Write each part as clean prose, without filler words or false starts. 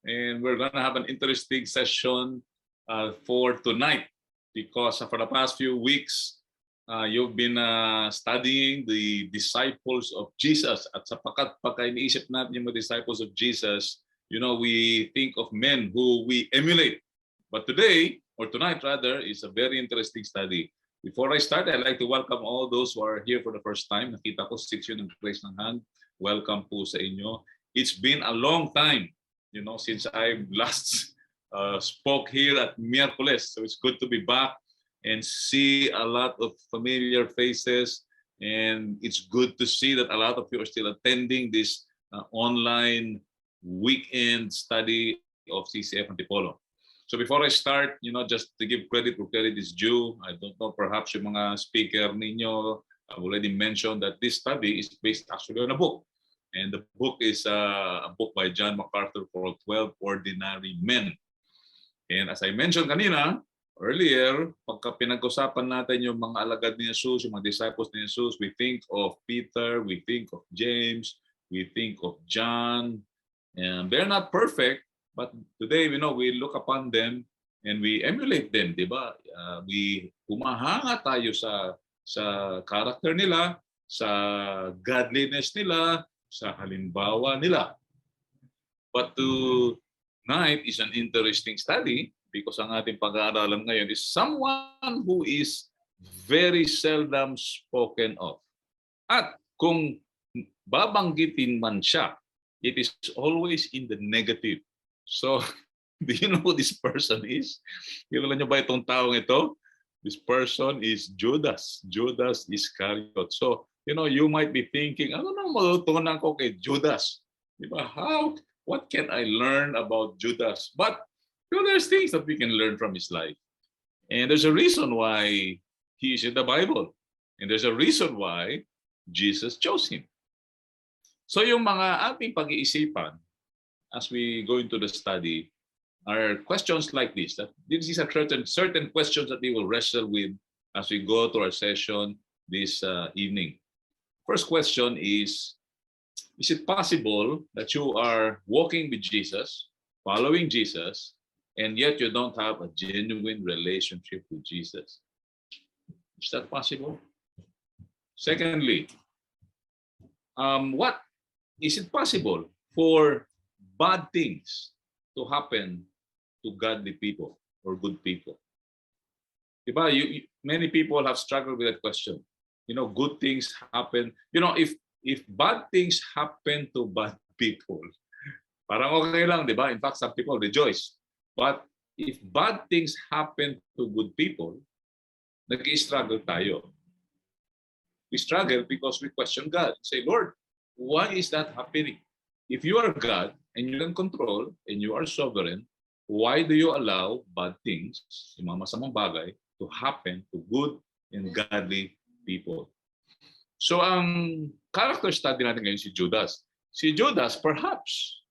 And we're going to have an interesting session for tonight because for the past few weeks, you've been studying the disciples of Jesus. At sapagkat pagka iniisip natin yung mga disciples of Jesus, you know, we think of men who we emulate. But today, or tonight rather, is a very interesting study. Before I start, I'd like to welcome all those who are here for the first time. Nakita ko 6 yun ang place ng hand. Welcome po sa inyo. It's been a long time, you know, since I last spoke here at Miyerkules. So it's good to be back and see a lot of familiar faces. And it's good to see that a lot of you are still attending this online weekend study of CCF Antipolo. So before I start, you know, just to give credit where credit is due, I don't know, perhaps yung mga speaker ninyo I've already mentioned that this study is based actually on a book. And the book is a book by John MacArthur called 12 Ordinary Men. And as I mentioned kanina, earlier, pagka pinag-usapan natin yung mga alagad ni Jesus, yung mga disciples ni Jesus, we think of Peter, we think of James, we think of John. And they're not perfect, but today, you know, we look upon them and we emulate them, di ba? We humahanga tayo sa character nila, sa godliness nila, sa halimbawa nila. But tonight is an interesting study because ang ating pag-aaralan ngayon is someone who is very seldom spoken of. At kung babanggitin man siya, it is always in the negative. So, do you know who this person is? Kilala niyo ba itong taong ito? This person is Judas. Judas Iscariot. So, you know, you might be thinking, ano nang matutunan ko kay Judas? Diba? What can I learn about Judas? But you know, there's things that we can learn from his life. And there's a reason why he is in the Bible. And there's a reason why Jesus chose him. So yung mga ating pag-iisipan as we go into the study are questions like this. That these are certain questions that we will wrestle with as we go to our session this evening. First question is it possible that you are walking with Jesus, following Jesus, and yet you don't have a genuine relationship with Jesus? Is that possible? Secondly, what is it possible for bad things to happen to godly people or good people? Diba? Many people have struggled with that question. You know, good things happen. You know, if bad things happen to bad people, parang okay lang, diba? In fact, some people rejoice. But if bad things happen to good people, nag-i-struggle tayo. We struggle because we question God. Say, Lord, why is that happening? If you are God and you can control and you are sovereign, why do you allow bad things, yung mga masamang bagay, to happen to good and godly people? So ang character study natin ngayon si Judas. Si Judas perhaps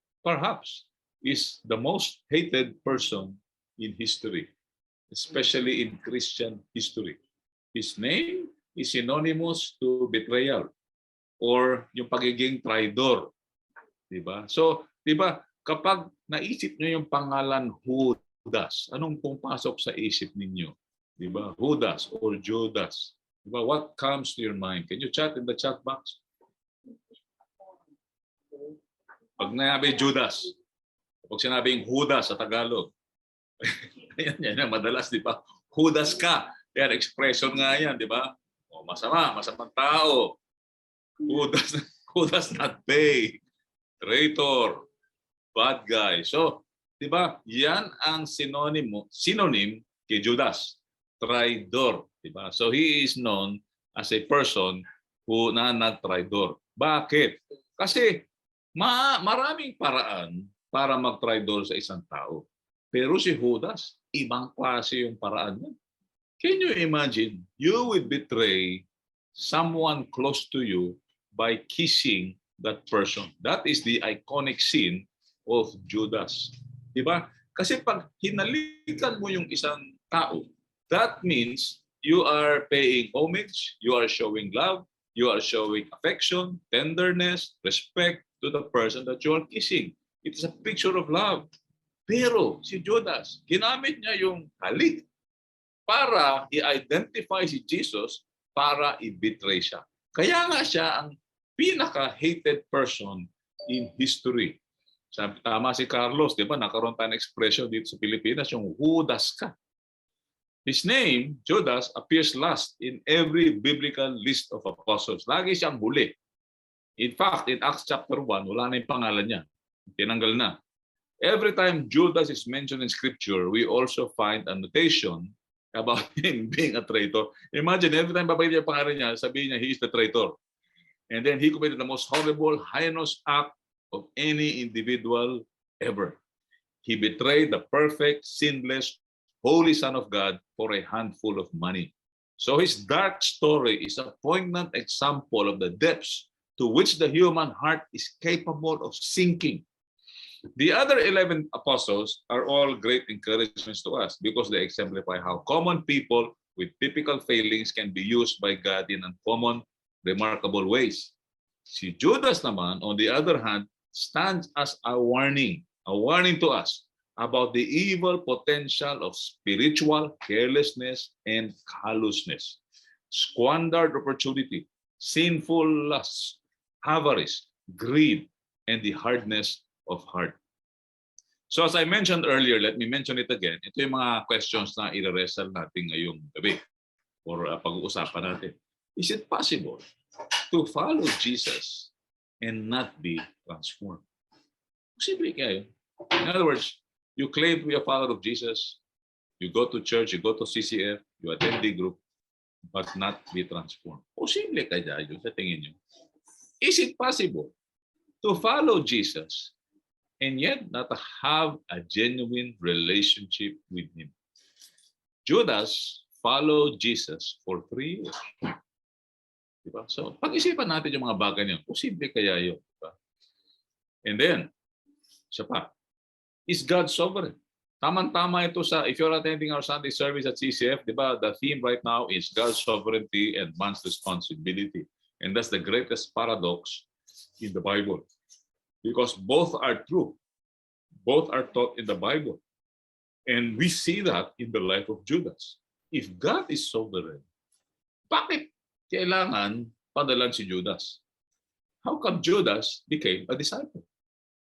is the most hated person in history, especially in Christian history. His name is synonymous to betrayal or yung pagiging traidor. Diba? So, diba, kapag naisip nyo yung pangalan Judas, anong pumapasok sa isip ninyo? Diba? Judas or Judas. Diba? What comes to your mind? Can you chat in the chat box? Pag nabi Judas, pag sinabing Judas sa Tagalog, yan, madalas, di ba? Judas ka. Yan, expression nga yan, di ba? O, masamang tao. Judas not pay. Traitor. Bad guy. So, di ba? Yan ang synonym kay Judas. Traidor. Di ba? So, he is known as a person who not traidor. Bakit? Kasi maraming paraan para mag-traidor sa isang tao. Pero si Judas, ibang klase yung paraan niya. Can you imagine? You would betray someone close to you by kissing that person. That is the iconic scene of Judas. Diba? Kasi pag hinalikan mo yung isang tao, that means you are paying homage, you are showing love, you are showing affection, tenderness, respect to the person that you are kissing. It is a picture of love. Pero si Judas, ginamit niya yung halik para i-identify si Jesus para i-betray siya. Kaya nga siya ang pinaka-hated person in history. Sabi, tama si Carlos, di ba? Nakaroon tayo ng expression dito sa Pilipinas, yung Judas ka. His name, Judas, appears last in every biblical list of apostles. Lagi siyang huli. In fact, in Acts chapter 1, wala na yung pangalan niya. Tinanggal na. Every time Judas is mentioned in Scripture, we also find a notation about him being a traitor. Imagine, every time babalik niya yung pangalan niya, sabihin niya, he is the traitor. And then he committed the most horrible, heinous act of any individual ever. He betrayed the perfect, sinless, holy Son of God for a handful of money. So his dark story is a poignant example of the depths to which the human heart is capable of sinking. The other 11 apostles are all great encouragements to us because they exemplify how common people with typical failings can be used by God in uncommon, remarkable ways. Si Judas naman, on the other hand, stands as a warning to us about the evil potential of spiritual carelessness and callousness, squandered opportunity, sinful lust, avarice, greed, and the hardness of heart. So as I mentioned earlier, let me mention it again. Ito yung mga questions na i-wrestle natin ngayong gabi or pag-uusapan natin. Is it possible to follow Jesus and not be transformed? Posible kaya yun. In other words, you claim to be a follower of Jesus, you go to church, you go to CCF, you attend the group, but not be transformed. Posible kaya yun sa tingin nyo? Is it possible to follow Jesus and yet not have a genuine relationship with Him? Judas followed Jesus for 3 years. Diba? So, pag-isipan natin yung mga bagay niyo. Posible kaya yun? Diba? And then, siya pa, is God sovereign? Tamang-tama ito sa, if you're attending our Sunday service at CCF, di ba, the theme right now is God's sovereignty and man's responsibility. And that's the greatest paradox in the Bible. Because both are true. Both are taught in the Bible. And we see that in the life of Judas. If God is sovereign, bakit kailangan padalan si Judas? How come Judas became a disciple?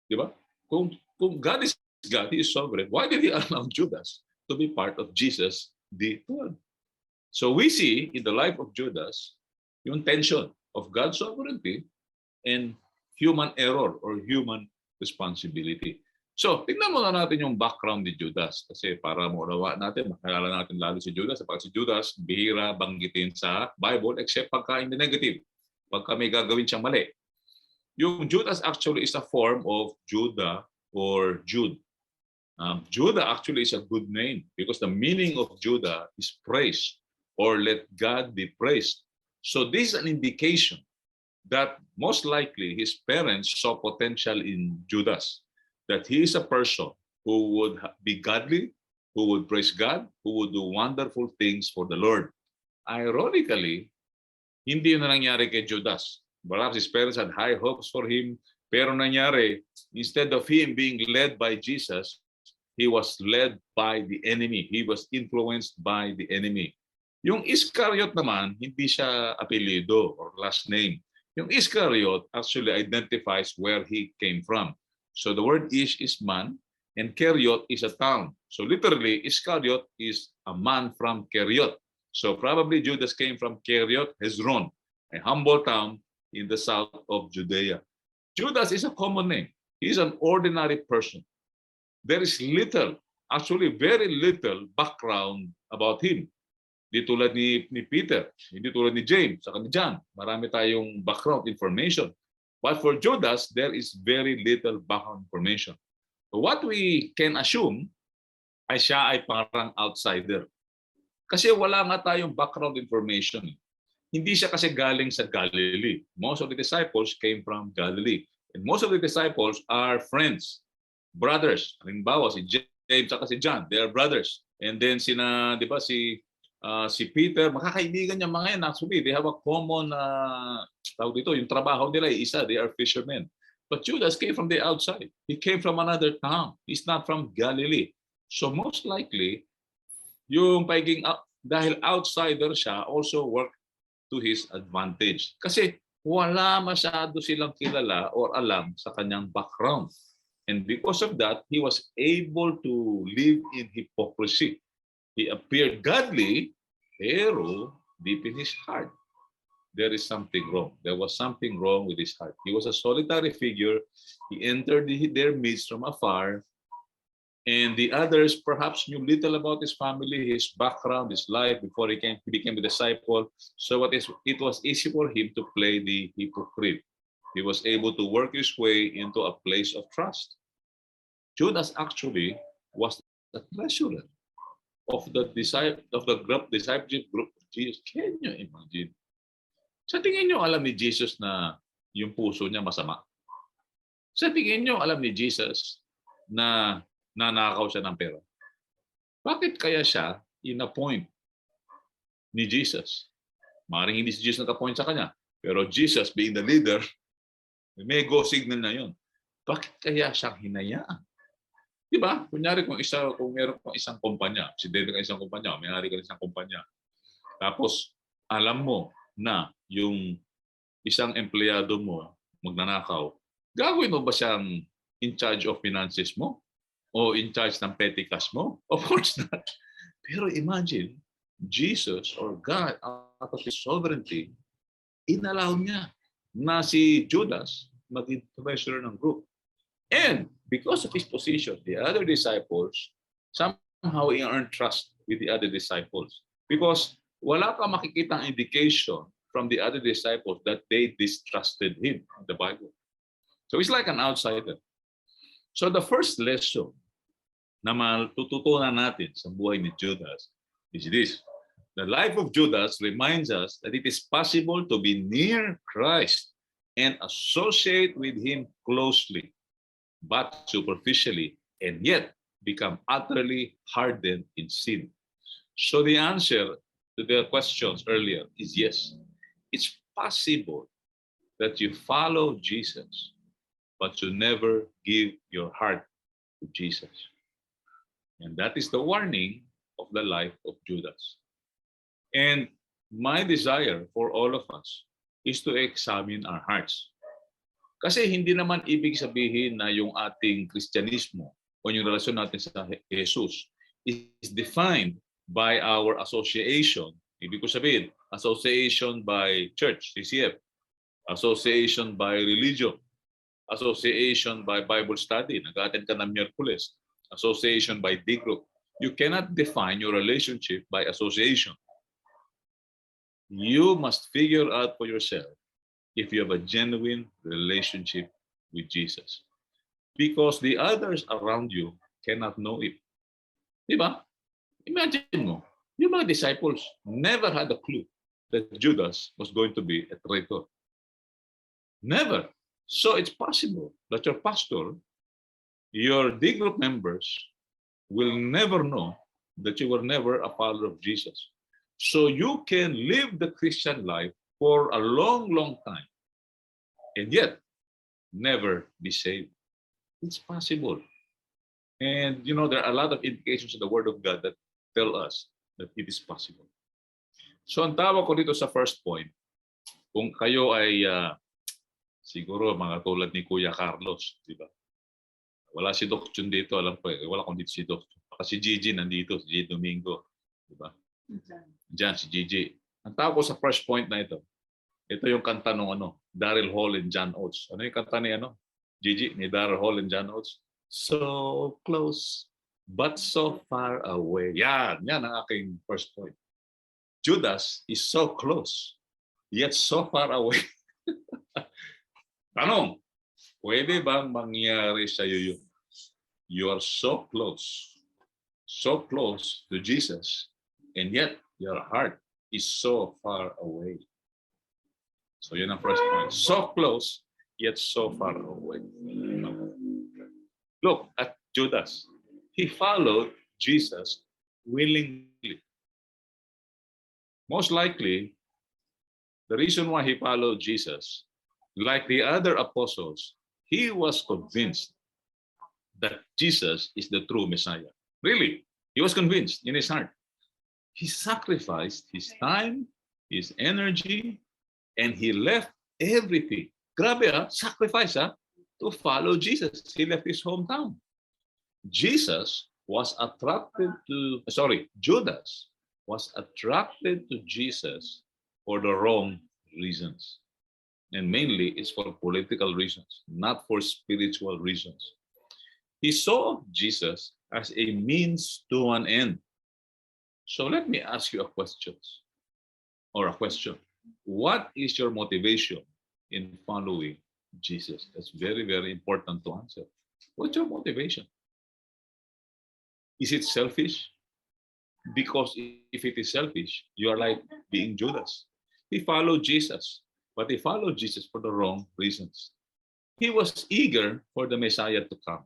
Di ba? Kung God is God, He is sovereign, why did He allow Judas to be part of Jesus the 12? So we see in the life of Judas yung tension of God's sovereignty and human error or human responsibility. So, tingnan muna natin yung background ni Judas kasi para maunawaan natin, makilala natin lalo si Judas. Sapagkat si Judas, bihira banggitin sa Bible except pagka in the negative, pagka may gagawin siyang mali. Yung Judas actually is a form of Judah or Jude. Judah actually is a good name because the meaning of Judah is praise or let God be praised. So this is an indication that most likely his parents saw potential in Judas, that he is a person who would be godly, who would praise God, who would do wonderful things for the Lord. Ironically, hindi na nangyari kay Judas. Perhaps his parents had high hopes for him, pero nangyari, instead of him being led by Jesus, he was led by the enemy. He was influenced by the enemy. Yung Iscariot naman, hindi siya apelyido or last name. Yung Iscariot actually identifies where he came from. So the word Ish is man, and Keriot is a town. So literally, Iscariot is a man from Keriot. So probably Judas came from Keriot Hezron, a humble town in the south of Judea. Judas is a common name. He is an ordinary person. There is little, actually very little background about him. Hindi tulad ni Peter, hindi tulad ni James, saka ni John. Marami tayong background information. But for Judas, there is very little background information. So what we can assume ay siya ay parang outsider. Kasi wala nga tayong background information. Hindi siya kasi galing sa Galilee. Most of the disciples came from Galilee. And most of the disciples are friends, brothers. Halimbawa, si James at si John, they are brothers. And then di ba, si Peter, makakaibigan niya mga yan. Actually, they have a common, tawag dito, yung trabaho nila ay isa, they are fishermen. But Judas came from the outside. He came from another town. He's not from Galilee. So most likely, yung pagiging dahil outsider siya also work to his advantage. Kasi wala masyado silang kilala or alam sa kanyang background. And because of that, he was able to live in hypocrisy. He appeared godly, pero deep in his heart, there is something wrong. There was something wrong with his heart. He was a solitary figure. He entered their midst from afar. And the others perhaps knew little about his family, his background, his life before he became a disciple. So it was easy for him to play the hypocrite. He was able to work his way into a place of trust. Judas actually was the treasurer of the discipleship group of Jesus. Can you imagine? Sa tingin nyo, alam ni Jesus na yung puso niya masama? Sa tingin nyo, alam ni Jesus na nanakaw siya ng pera? Bakit kaya siya in-appoint ni Jesus? Maaaring hindi si Jesus nag-appoint sa kanya. Pero Jesus, being the leader, may go signal na yun. Bakit kaya siyang hinayaan? Di ba? Kunyari kung meron kang isang kumpanya, presidente ka isang kumpanya, may-ari ka isang kumpanya, tapos alam mo na yung isang empleyado mo magnanakaw, gagawin mo ba siyang in charge of finances mo? O in charge ng petty cash mo? Of course not. Pero imagine, Jesus or God, out of His sovereignty, inallow niya na si Judas maging treasurer ng group. And because of his position, the other disciples, somehow he earned trust with the other disciples. Because wala ka makikitang indication from the other disciples that they distrusted him in the Bible. So he's like an outsider. So the first lesson na matututunan natin sa buhay ni Judas is this. The life of Judas reminds us that it is possible to be near Christ and associate with Him closely, but superficially, and yet become utterly hardened in sin. So the answer to the questions earlier is yes. It's possible that you follow Jesus, but you never give your heart to Jesus. And that is the warning of the life of Judas. And my desire for all of us is to examine our hearts. Kasi hindi naman ibig sabihin na yung ating Kristyanismo o yung relasyon natin sa Jesus is defined by our association. Ibig ko sabihin, association by church, CCF, association by religion, association by Bible study, nag-attend ka ng Miyerkules, association by D group. You cannot define your relationship by association. You must figure out for yourself if you have a genuine relationship with Jesus. Because the others around you cannot know it. Diba? Imagine mo, yung mga disciples never had a clue that Judas was going to be a traitor. Never. So it's possible that your pastor, your D group members will never know that you were never a follower of Jesus. So you can live the Christian life for a long, long time and yet never be saved. It's possible. And you know, there are a lot of indications in the Word of God that tell us that it is possible. So ang tawag ko dito sa first point, kung kayo ay siguro mga tulad ni Kuya Carlos, di ba? Wala si Doc Chun dito, alam ko eh. Wala kung dito si Doc Chun. Kasi si Gigi nandito, si Gigi Domingo. Di ba? Diyan, si Gigi. Ang tawag ko sa first point na ito, ito yung kanta ng Daryl Hall and John Oates. Ano yung kanta ni Gigi, ni Daryl Hall and John Oates? So close, but so far away. Yan ang aking first point. Judas is so close, yet so far away. Tanong, pwede bang mangyari sa iyo yun? You are so close to Jesus, and yet your heart is so far away. So yun ang first point. So close, yet so far away. Look at Judas. He followed Jesus willingly. Most likely, the reason why he followed Jesus, like the other apostles, He was convinced that Jesus is the true Messiah. Really, he was convinced in his heart. He sacrificed his time, his energy, and he left everything. Grabe sacrifice to follow Jesus. He left his hometown. Judas was attracted to Jesus for the wrong reasons. And mainly it's for political reasons, not for spiritual reasons. He saw Jesus as a means to an end. So let me ask you a question. What is your motivation in following Jesus? That's very, very important to answer. What's your motivation? Is it selfish? Because if it is selfish, you are like being Judas. He followed Jesus, but he followed Jesus for the wrong reasons. He was eager for the Messiah to come.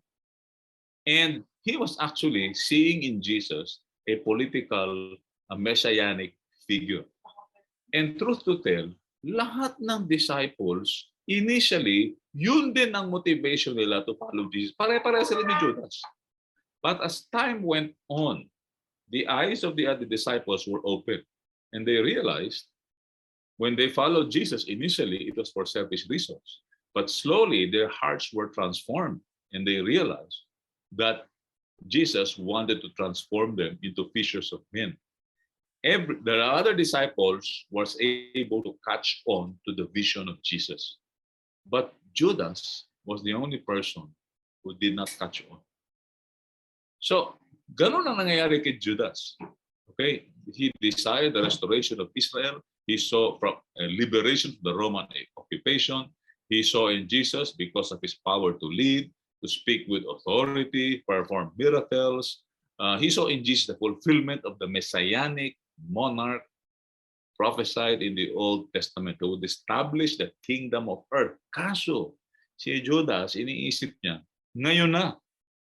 And he was actually seeing in Jesus a political, a messianic figure. And truth to tell, lahat ng disciples, initially, yun din ang motivation nila to follow Jesus. Pare-pare sila ni Judas. But as time went on, the eyes of the other disciples were open. And they realized when they followed Jesus, initially, it was for selfish reasons. But slowly, their hearts were transformed. And they realized that Jesus wanted to transform them into fishers of men. The other disciples was able to catch on to the vision of Jesus. But Judas was the only person who did not catch on. So, ganun ang nangyayari kay Judas. Okay? He desired the restoration of Israel. He saw from liberation from the Roman occupation. He saw in Jesus, because of his power to lead, to speak with authority, perform miracles. He saw in Jesus the fulfillment of the messianic monarch prophesied in the Old Testament who would establish the kingdom of earth. Kaso, si Judas, iniisip niya, ngayon na.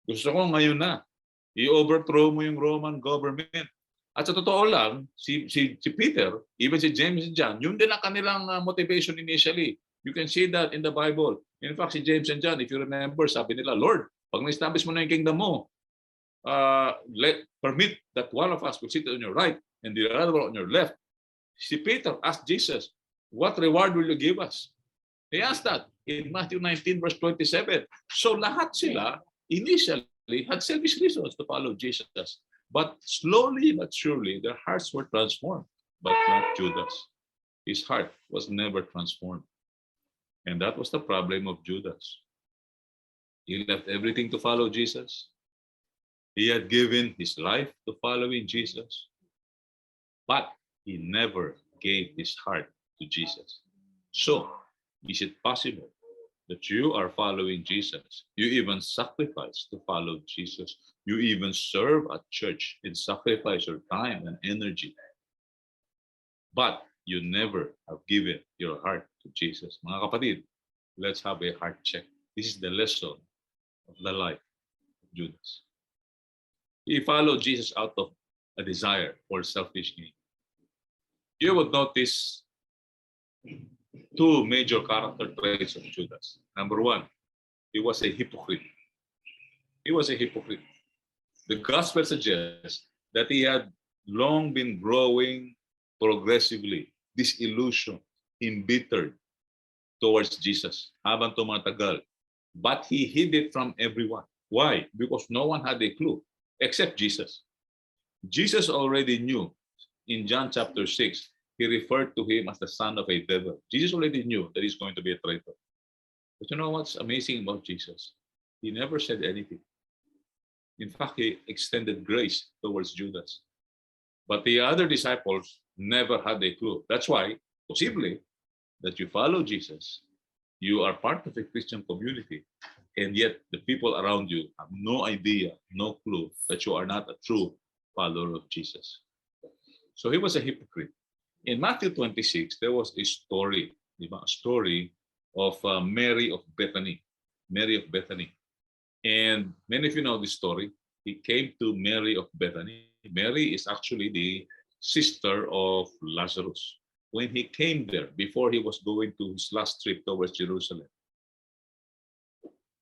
Gusto ko ngayon na. I-overthrow mo yung Roman government. At sa totoo lang, si Peter, even si James and John, yun din ang kanilang motivation initially. You can see that in the Bible. In fact, si James and John, if you remember, sabi nila, Lord, pag na-establish mo na yung kingdom mo, permit that one of us will sit on your right and the other one on your left. Si Peter asked Jesus, what reward will you give us? He asked that in Matthew 19, verse 27. So lahat sila, initially, had selfish reasons to follow Jesus. But slowly but surely, their hearts were transformed, but not Judas. His heart was never transformed. And that was the problem of Judas. He left everything to follow Jesus. He had given his life to following Jesus. But he never gave his heart to Jesus. So, is it possible that you are following Jesus? You even sacrifice to follow Jesus. You even serve at church and sacrifice your time and energy. But you never have given your heart to Jesus. Mga kapatid, let's have a heart check. This is the lesson of the life of Judas. He followed Jesus out of a desire for selfish gain. You would notice two major character traits of Judas. Number one, he was a hypocrite. He was a hypocrite. The gospel suggests that he had long been growing progressively, disillusioned, embittered towards Jesus habang tumatagal. But he hid it from everyone. Why? Because no one had a clue except Jesus. Jesus already knew in John chapter 6, he referred to him as the son of a devil. Jesus already knew that he's going to be a traitor. But you know what's amazing about Jesus? He never said anything. In fact, he extended grace towards Judas. But the other disciples never had a clue. That's why, possibly, that you follow Jesus, you are part of a Christian community, and yet the people around you have no idea, no clue that you are not a true follower of Jesus. So he was a hypocrite. In Matthew 26, there was a story, a story of Mary of Bethany. Mary of Bethany. And many of you know this story. He came to Mary of Bethany. Mary is actually the sister of Lazarus. When he came there, before he was going to his last trip towards Jerusalem,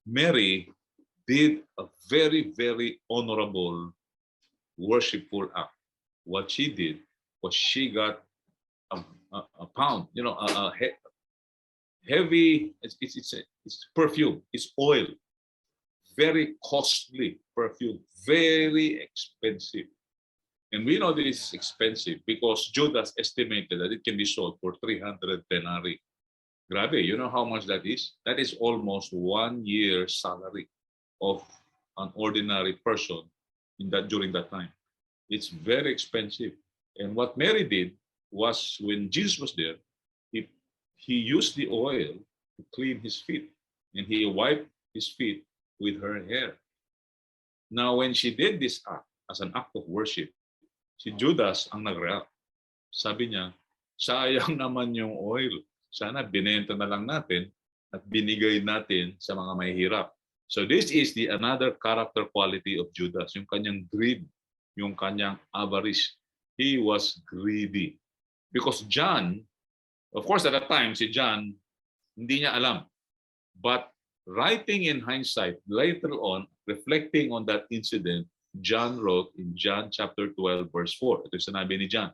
Mary did a very, very honorable, worshipful act. What she did was she got a pound, heavy, it's perfume, it's oil, very costly perfume, very expensive. And we know that it's expensive because Judas estimated that it can be sold for 300 denarii. Grabe, you know how much that is? That is almost 1 year's salary of an ordinary person during that time. It's very expensive. And what Mary did was when Jesus was there, he used the oil to clean his feet, and he wiped his feet with her hair. Now, when she did this act as an act of worship, si Judas ang nag-react. Sabi niya, sayang naman yung oil. Sana binenta na lang natin at binigay natin sa mga mahihirap. So this is the another character quality of Judas, yung kanyang greed, yung kanyang avarice. He was greedy. Because John, of course at that time, si John, hindi niya alam. But writing in hindsight, later on, reflecting on that incident, John wrote in John chapter 12, verse 4. Ito yung sinabi ni John.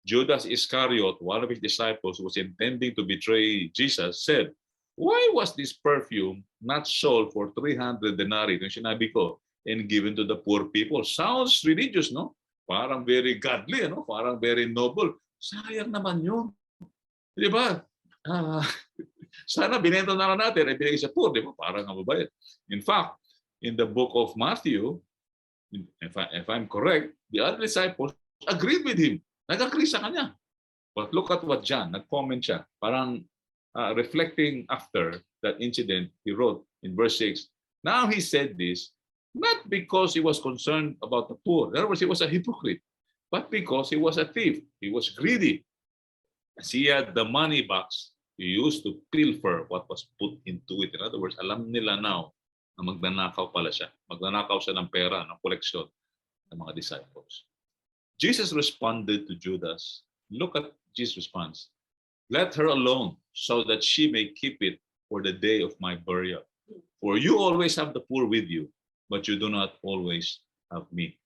Judas Iscariot, one of his disciples who was intending to betray Jesus, said, "Why was this perfume not sold for 300 denarii?" Ito yung sinabi ko, and given to the poor people. Sounds religious, no? Parang very godly, no? Parang very noble. Sayang naman yun. Di ba? Sana binenta na lang natin ay binigay sa poor, di ba? Parang ang babayad. In fact, in the book of Matthew, if I'm correct, the other disciples agreed with him. Nag-agree sa kanya. But look at what John, nag-comment siya. Parang reflecting after that incident, he wrote in verse 6, "Now he said this, not because he was concerned about the poor." In other words, he was a hypocrite. But because he was a thief. He was greedy. As he had the money box, he used to pilfer what was put into it. In other words, alam nila now na magnanakaw pala siya. Magnanakaw siya ng pera, ng koleksyon ng mga disciples. Jesus responded to Judas. Look at Jesus' response. "Let her alone so that she may keep it for the day of my burial. For you always have the poor with you, but you do not always have me."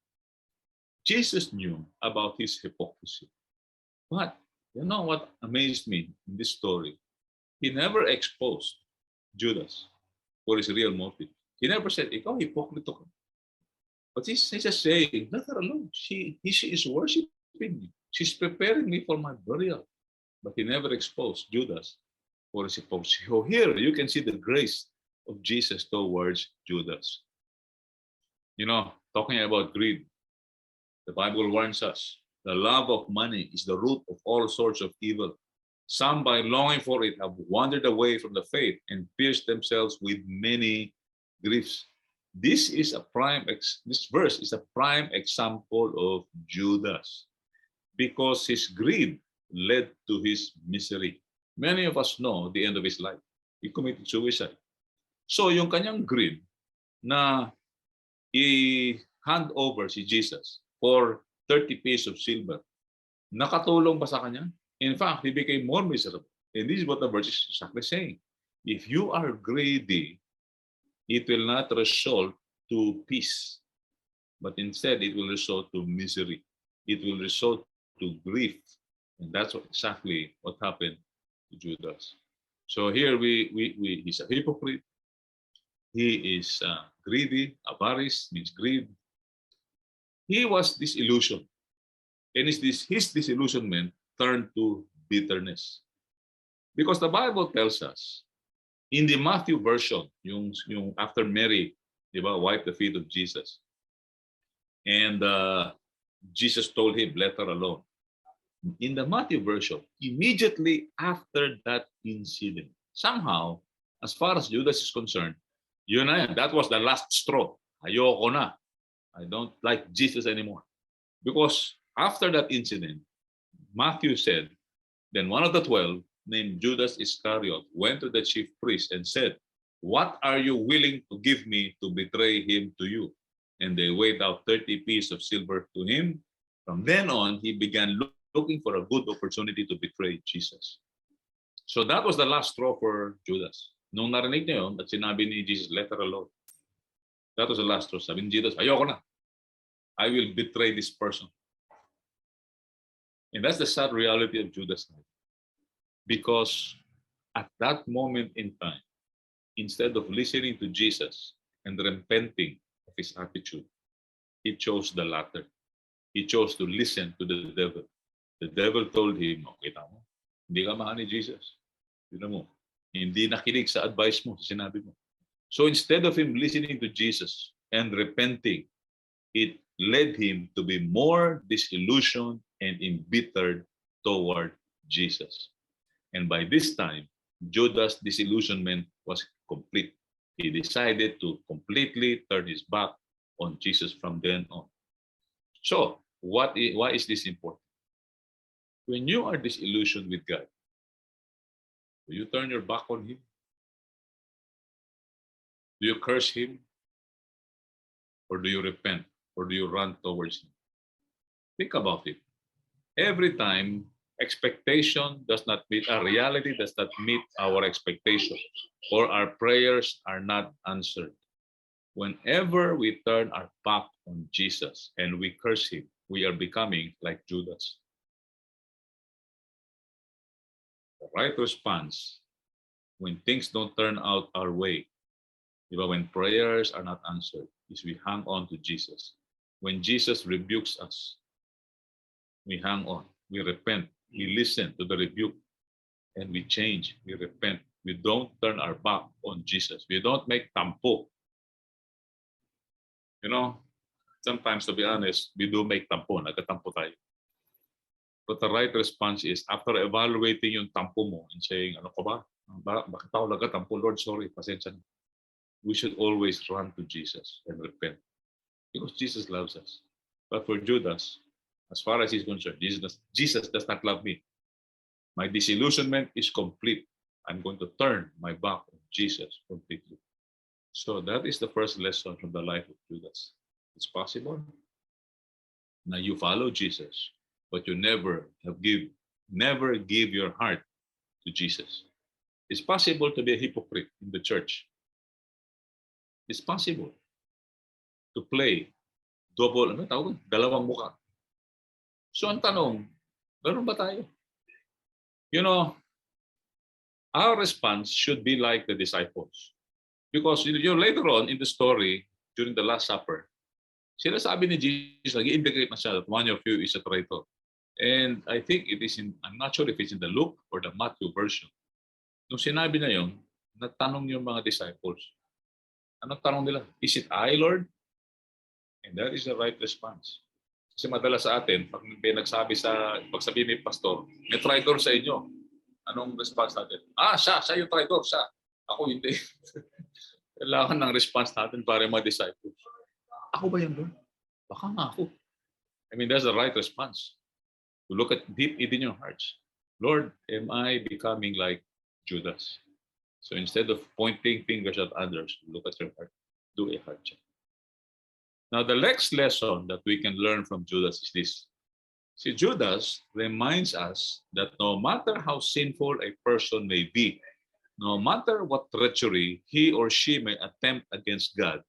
Jesus knew about his hypocrisy. But you know what amazed me in this story? He never exposed Judas for his real motive. He never said, "Ikaw, hypocrite ka." But he's just saying, let her alone. She is worshiping me. She's preparing me for my burial. But he never exposed Judas for his hypocrisy. So here you can see the grace of Jesus towards Judas. You know, talking about greed, the Bible warns us, the love of money is the root of all sorts of evil. Some, by longing for it, have wandered away from the faith and pierced themselves with many griefs. This verse is a prime example of Judas because his greed led to his misery. Many of us know the end of his life. He committed suicide. So yung kanyang greed na i-hand over si Jesus for 30 pieces of silver, nakatulong ba sa kanya? In fact, he became more miserable. And this is what the verse is exactly saying. If you are greedy, it will not result to peace, but instead it will result to misery. It will result to grief. And that's exactly what happened to Judas. So here he's a hypocrite. He is greedy. Avarice means greed. He was disillusioned. And his disillusionment turned to bitterness. Because the Bible tells us, in the Matthew version, yung after Mary, di ba, wiped the feet of Jesus. And Jesus told him, let her alone. In the Matthew version, immediately after that incident, somehow, as far as Judas is concerned, yun na yan. That was the last straw. Ayoko na. I don't like Jesus anymore. Because after that incident, Matthew said, then one of the 12, named Judas Iscariot, went to the chief priest and said, "What are you willing to give me to betray him to you?" And they weighed out 30 pieces of silver to him. From then on, he began looking for a good opportunity to betray Jesus. So that was the last straw for Judas. Nung narinig niya yun, at sinabi ni Jesus, let her alone. That was the last straw. Sabi ni Jesus, ayoko na. I will betray this person. And that's the sad reality of Judas' life. Because at that moment in time, instead of listening to Jesus and repenting of his attitude, he chose the latter. He chose to listen to the devil. The devil told him, okay, tama, hindi ka mahal ni Jesus. Tignan mo, hindi nakinig sa advice mo, sa sinabi mo. So instead of him listening to Jesus and repenting, it led him to be more disillusioned and embittered toward Jesus. And by this time, Judas' disillusionment was complete. He decided to completely turn his back on Jesus from then on. So, why is this important? When you are disillusioned with God, do you turn your back on Him? Do you curse Him? Or do you repent? Or do you run towards Him? Think about it. Every time expectation does not meet, our reality does not meet our expectation, or our prayers are not answered, whenever we turn our back on Jesus and we curse Him, we are becoming like Judas. The right response when things don't turn out our way, when prayers are not answered, is we hang on to Jesus. When Jesus rebukes us, we hang on, we repent, we listen to the rebuke, and we change, we repent. We don't turn our back on Jesus. We don't make tampo. You know, sometimes, to be honest, we do make tampo, nagkatampo tayo. But the right response is, after evaluating yung tampo mo and saying, ano ko ba? Bakit ako nagkatampo? Lord, sorry, pasensya na. We should always run to Jesus and repent. Because Jesus loves us. But for Judas, as far as he's concerned, Jesus does not love me. My disillusionment is complete. I'm going to turn my back on Jesus completely. So that is the first lesson from the life of Judas. It's possible. Now you follow Jesus, but you never give your heart to Jesus. It's possible to be a hypocrite in the church. It's possible to play dalawang mukha. So ang tanong, meron ba tayo? You know, our response should be like the disciples. Because later on in the story, during the Last Supper, sinasabi ni Jesus, nag-indicate na siya that one of you is a traitor. And I think it is I'm not sure if it's in the Luke or the Matthew version. Nung sinabi na yun, nagtanong yung mga disciples. Anong tanong nila? Is it I, Lord? And that is the right response. Kasi madalas sa atin, pag may nagsabi pagsabi may pastor, may traitor sa inyo. Anong response natin? Siya yung traitor, siya. Ako hindi. Kailangan ng response natin para mga disciples. Ako ba yan, Lord? Baka nga ako. I mean, that's the right response. To look at deep within your hearts. Lord, am I becoming like Judas? So instead of pointing fingers at others, look at your heart. Do a heart check. Now, the next lesson that we can learn from Judas is this. See, Judas reminds us that no matter how sinful a person may be, no matter what treachery he or she may attempt against God,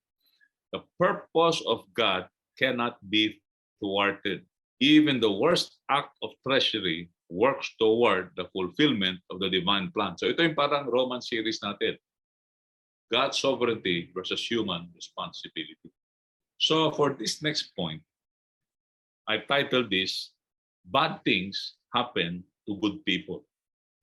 the purpose of God cannot be thwarted. Even the worst act of treachery works toward the fulfillment of the divine plan. So ito yung parang Roman series natin. God's sovereignty versus human responsibility. So for this next point, I've titled this, Bad Things Happen to Good People.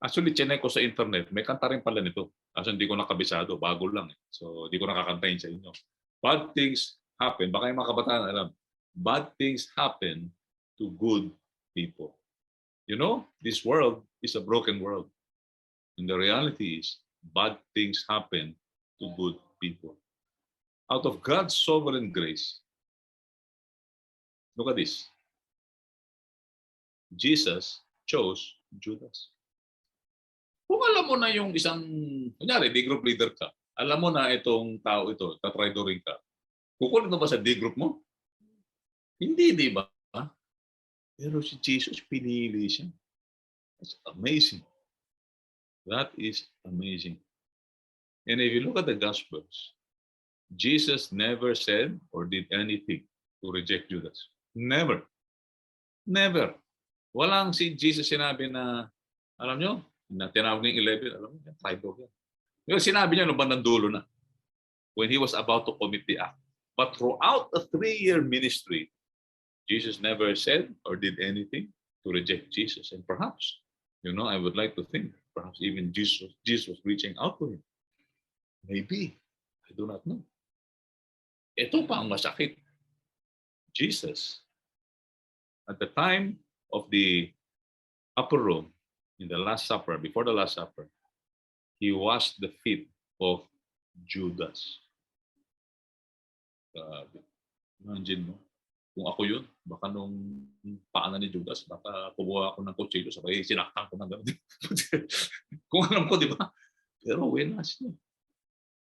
Actually, chinek ko sa internet, may kanta rin pala nito. Kasi hindi ko nakabisado, bago lang. So hindi ko nakakantayin sa inyo. Bad things happen, baka yung mga kabataan alam, bad things happen to good people. You know, this world is a broken world. And the reality is, bad things happen to good people. Out of God's sovereign grace, look at this. Jesus chose Judas. Kung alam mo na yung isang, kunyari, D-group leader ka, alam mo na itong tao ito, tatraidorin ka, kukunin mo ba sa D-group mo? Hindi, di ba? Pero si Jesus, pinili siya. That's amazing. That is amazing. And if you look at the Gospels, Jesus never said or did anything to reject Judas. Never. Never. Walang si Jesus sinabi na, alam nyo, na tinawag ng 11, alam mo, tribal yan. Yung sinabi niya nung bandang dulo na, when he was about to commit the act. But throughout a 3-year ministry, Jesus never said or did anything to reject Jesus. And perhaps, I would like to think, perhaps even Jesus was reaching out to him. Maybe. I do not know. Ito pa ang masakit. Jesus, at the time of the upper room, in the Last Supper, before the Last Supper, he washed the feet of Judas. Imagine mo, kung ako yun, baka nung paanan ni Judas, baka kubuha ako ng kutsilyo, sabay sinaktan ko ng gano'n. Kung alam ko, di ba? Pero winas niya.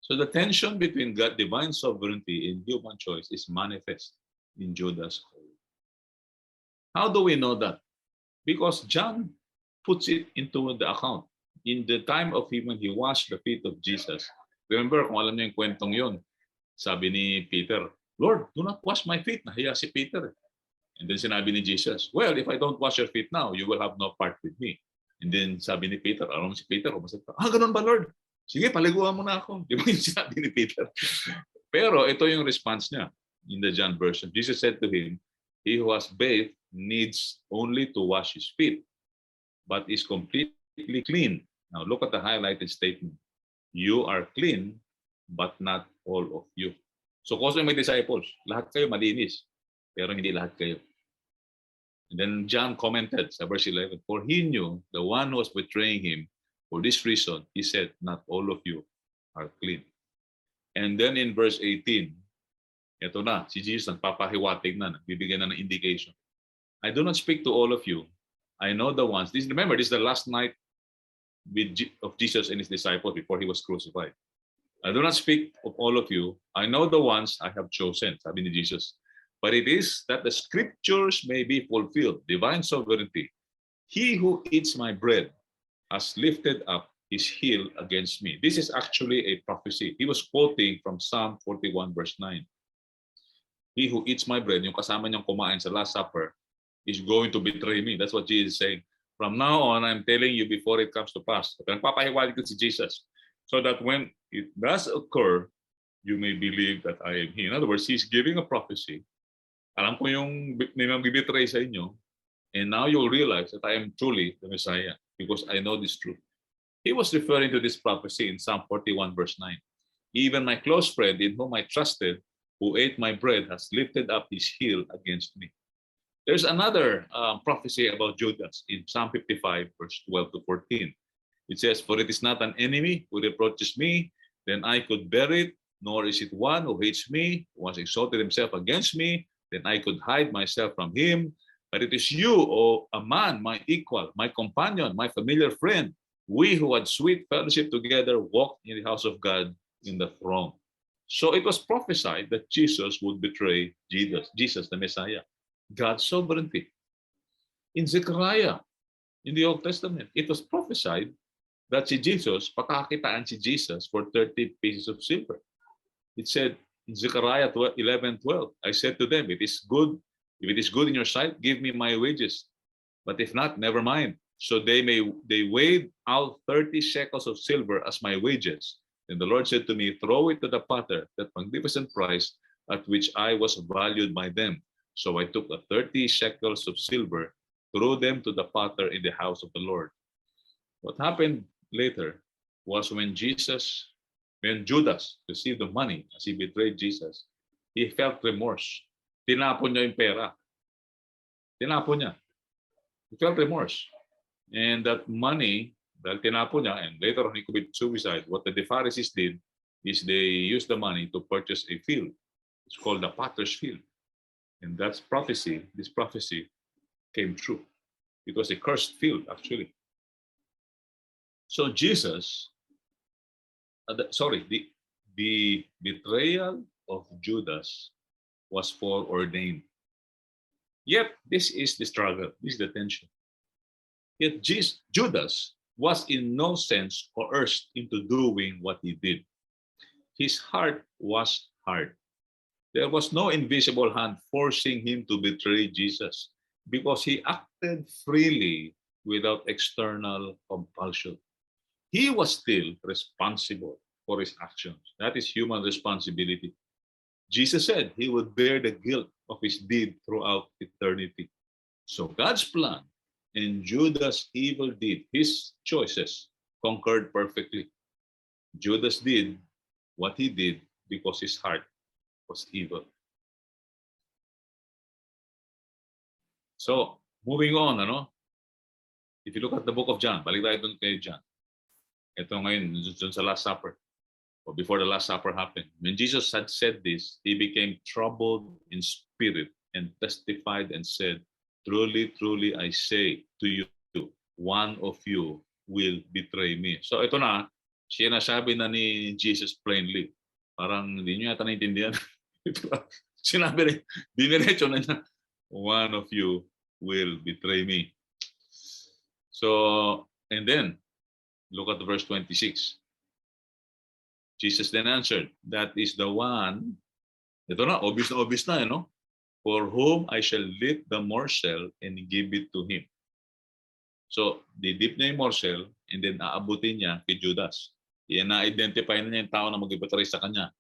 So the tension between God, divine sovereignty and human choice is manifest in Judas' call. How do we know that? Because John puts it into the account. In the time of him when he washed the feet of Jesus, remember, kung alam niyo yung kwentong yun, sabi ni Peter, Lord, do not wash my feet. Nahiya si Peter. And then sinabi ni Jesus, well, if I don't wash your feet now, you will have no part with me. And then sabi ni Peter, alam mo si Peter, ganun ba, Lord? Sige, paliguan mo na ako. Di ba yung sinabi ni Peter? Pero ito yung response niya in the John version. Jesus said to him, he who has bathed needs only to wash his feet, but is completely clean. Now look at the highlighted statement. You are clean, but not all of you. So kung may disciples, lahat kayo malinis, pero hindi lahat kayo. And then John commented sa verse 11, for he knew the one who was betraying him. For this reason, he said, not all of you are clean. And then in verse 18, ito na, si Jesus nagpapahiwatig na, nagbibigyan na ng indication. I do not speak to all of you. I know the ones. Remember, this is the last night of Jesus and his disciples before he was crucified. I do not speak of all of you. I know the ones I have chosen, sabi ni Jesus. But it is that the scriptures may be fulfilled, divine sovereignty. He who eats my bread has lifted up his heel against me. This is actually a prophecy. He was quoting from Psalm 41 verse 9. He who eats my bread, yung kasama niyang kumain sa Last Supper, is going to betray me. That's what Jesus is saying. From now on, I'm telling you before it comes to pass. Nagpapahiwalig ko si Jesus. So that when it does occur, you may believe that I am He. In other words, He's giving a prophecy. Alam ko yung may mag-betray sa inyo, and now you'll realize that I am truly the Messiah because I know this truth. He was referring to this prophecy in Psalm 41 verse 9. Even my close friend in whom I trusted, who ate my bread, has lifted up his heel against me. There's another prophecy about Judas in Psalm 55 verse 12 to 14. It says, for it is not an enemy who reproaches me, then I could bear it, nor is it one who hates me, who has exalted himself against me, then I could hide myself from him. But it is you, O a man, my equal, my companion, my familiar friend, we who had sweet fellowship together walked in the house of God in the throne. So it was prophesied that Jesus would betray Jesus the Messiah. God's sovereignty. In Zechariah, in the Old Testament, it was prophesied that si Jesus, pakakitaan si Jesus for 30 pieces of silver. It said in Zechariah 11:12, I said to them, it is good. If it is good in your sight, give me my wages. But if not, never mind. So they weighed out 30 shekels of silver as my wages. And the Lord said to me, throw it to the potter, that magnificent price at which I was valued by them. So I took 30 shekels of silver, threw them to the potter in the house of the Lord. What happened later was when Judas received the money as he betrayed Jesus, he felt remorse. Tinapon niya yung pera. Tinapon niya. He felt remorse. And that money, dahil tinapon niya, and later on he committed suicide, what the Pharisees did is they used the money to purchase a field. It's called the potter's field. And that's prophecy. This prophecy came true. It was a cursed field, actually. So Jesus, the betrayal of Judas was foreordained. Yet, this is the struggle. This is the tension. Yet Judas was in no sense coerced into doing what he did. His heart was hard. There was no invisible hand forcing him to betray Jesus because he acted freely without external compulsion. He was still responsible for his actions. That is human responsibility. Jesus said he would bear the guilt of his deed throughout eternity. So God's plan and Judas' evil deed, his choices, concurred perfectly. Judas did what he did because his heart was evil. So, moving on, if you look at the book of John, balik tayo dun kay John. Ito ngayon, dun sa Last Supper, or before the Last Supper happened. When Jesus had said this, he became troubled in spirit and testified and said, "Truly, truly, I say to you, one of you will betray me." So ito na, sinasabi na ni Jesus plainly. Parang hindi nyo yata naintindihan. Sinabi rin, diniretso na niya, "One of you will betray me." So, and then, look at the verse 26. Jesus then answered, "That is the one," ito na, obvious na, "for whom I shall dip the morsel and give it to him." So, didip niya yung morsel and then aabutin niya kay Judas. Yan na-identify na niya yung tao na mag-betray sa kanya.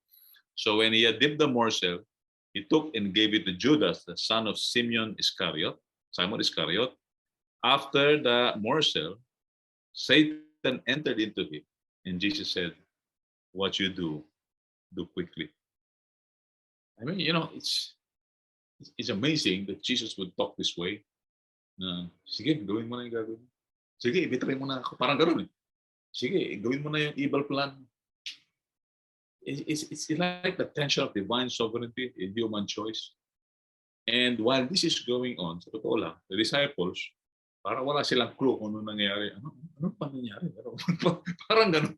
So, when he had dipped the morsel, he took and gave it to Judas, the son of Simon Iscariot. After the morsel, Satan entered into him, and Jesus said, "What you do quickly." I mean, it's amazing that Jesus would talk this way. Na, sige, gawin mo na yung gagawin. Sige, ibitray mo na ako. Parang gano'n eh. Sige, gawin mo na yung evil plan. It's like the tension of divine sovereignty and human choice. And while this is going on, sa totoo lang, the disciples, parang wala silang clue kung ano nangyayari. Ano pa nangyayari? Parang gano'n.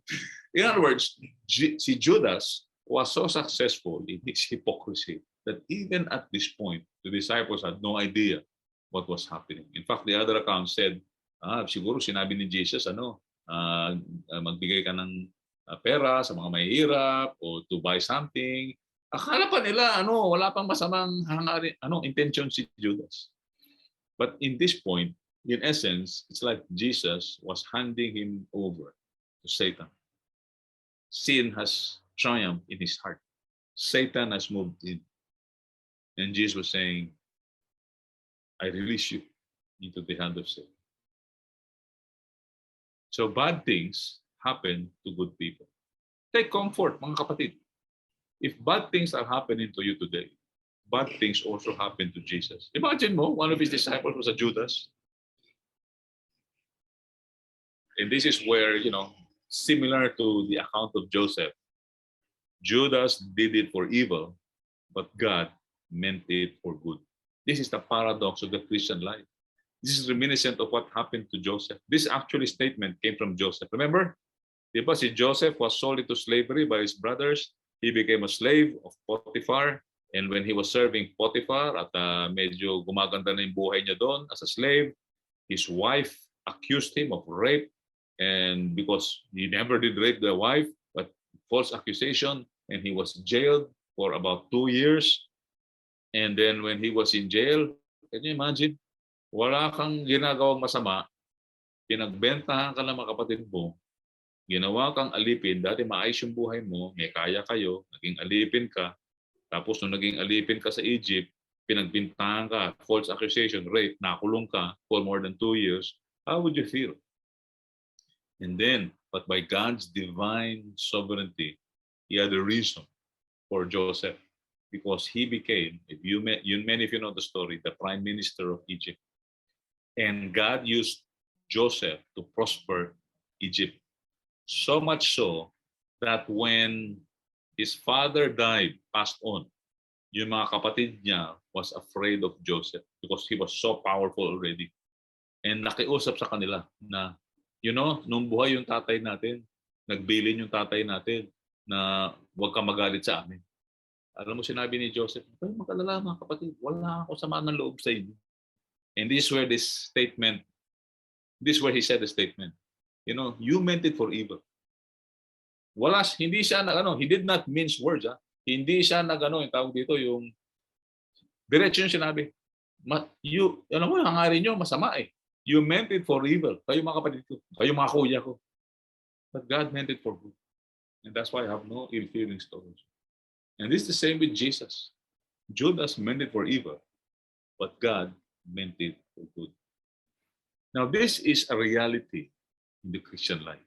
In other words, si Judas was so successful in his hypocrisy that even at this point, the disciples had no idea what was happening. In fact, the other account said, siguro sinabi ni Jesus, magbigay ka ng pera sa mga mahihirap o to buy something. Akala pa nila, wala pang masamang intention si Judas. But in this point, in essence, it's like Jesus was handing him over to Satan. Sin has triumphed in his heart. Satan has moved in. And Jesus was saying, "I release you into the hand of Satan." So bad things happen to good people. Take comfort, mga kapatid. If bad things are happening to you today, bad things also happen to Jesus. Imagine mo, one of his disciples was a Judas. And this is where, similar to the account of Joseph, Judas did it for evil, but God meant it for good. This is the paradox of the Christian life. This is reminiscent of what happened to Joseph. This actually statement came from Joseph. Remember, diba si Joseph was sold into slavery by his brothers. He became a slave of Potiphar. And when he was serving Potiphar at medyo gumaganda na yung buhay niya doon as a slave, his wife accused him of rape. And because he never did rape the wife, but false accusation, and he was jailed for about 2 years. And then when he was in jail, can you imagine? Wala kang ginagawang masama, pinagbentahan ka ng mga kapatid mo, ginawa kang alipin, dati maayos yung buhay mo, may kaya kayo, naging alipin ka, tapos nung naging alipin ka sa Egypt, pinagbintahan ka, false accusation, rape, nakulong ka for more than 2 years, how would you feel? And then, but by God's divine sovereignty, he had a reason for Joseph, because he became, many of you know the story, the prime minister of Egypt. And God used Joseph to prosper Egypt. So much so that when his father died, passed on, yung mga kapatid niya was afraid of Joseph because he was so powerful already. And nakiusap sa kanila na, nung buhay yung tatay natin, nagbilin yung tatay natin na huwag kang magalit sa amin. Alam mo, sinabi ni Joseph, "Mag-alala mga kapatid, wala ako sama ng loob sa inyo." And this is where he said the statement, You meant it for evil. Hindi siya he did not mince words. Hindi siya yung tawag dito, yung diretso yung sinabi. Yung hangarin nyo, masama eh. You meant it for evil. Kayo mga kapatid ko, kayo mga kuya ko. But God meant it for good. And that's why I have no ill feelings towards you. And this is the same with Jesus. Judas meant it for evil, but God meant it for good. Now, this is a reality in the Christian life.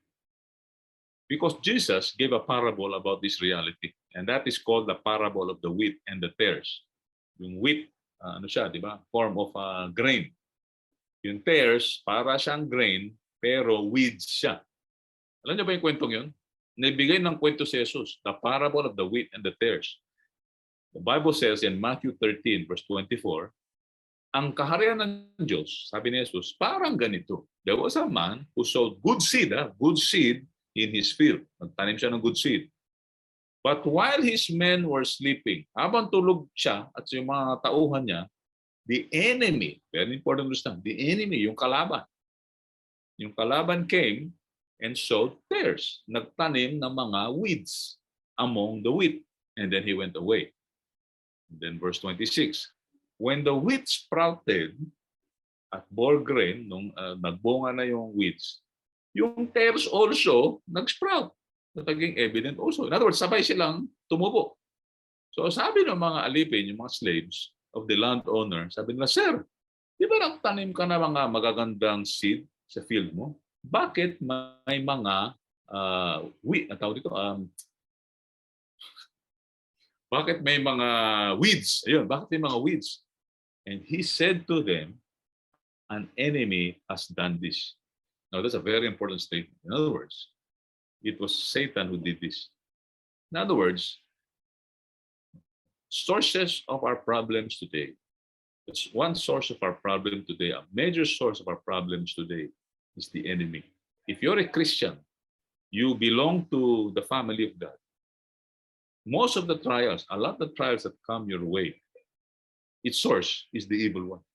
Because Jesus gave a parable about this reality, and that is called the parable of the wheat and the tares. Yung wheat, di ba? Form of grain. Yung tares, para siyang grain, pero weeds siya. Alam niyo ba yung kwentong yun? Naibigay ng kwento si Jesus, the parable of the wheat and the tares. The Bible says in Matthew 13, verse 24, ang kaharian ng Diyos, sabi ni Jesus, parang ganito. There was a man who sowed good seed in his field. Nagtanim siya ng good seed. But while his men were sleeping, habang tulog siya at yung mga tauhan niya, the enemy, very important to understand, the enemy, yung kalaban came and sowed tares. Nagtanim ng mga weeds among the wheat. And then he went away. And then verse 26, when the wheat sprouted at bore grain, nung nagbunga na yung weeds, yung tares also nag-sprout. Naging evident also. In other words, sabay silang tumubo. So sabi ng mga alipin, yung mga slaves of the landowner, sabi nila, Sir, di ba nagtanim ka na mga magagandang seed sa field mo? Bakit may mga bakit may mga weeds? Ayun, bakit may mga weeds? And he said to them, an enemy has done this. Now, that's a very important statement. In other words, it was Satan who did this. In other words, sources of our problems today, that's one source of our problem today, a major source of our problems today is the enemy. If you're a Christian, you belong to the family of God. Most of the trials, a lot of the trials that come your way, its source is the evil one.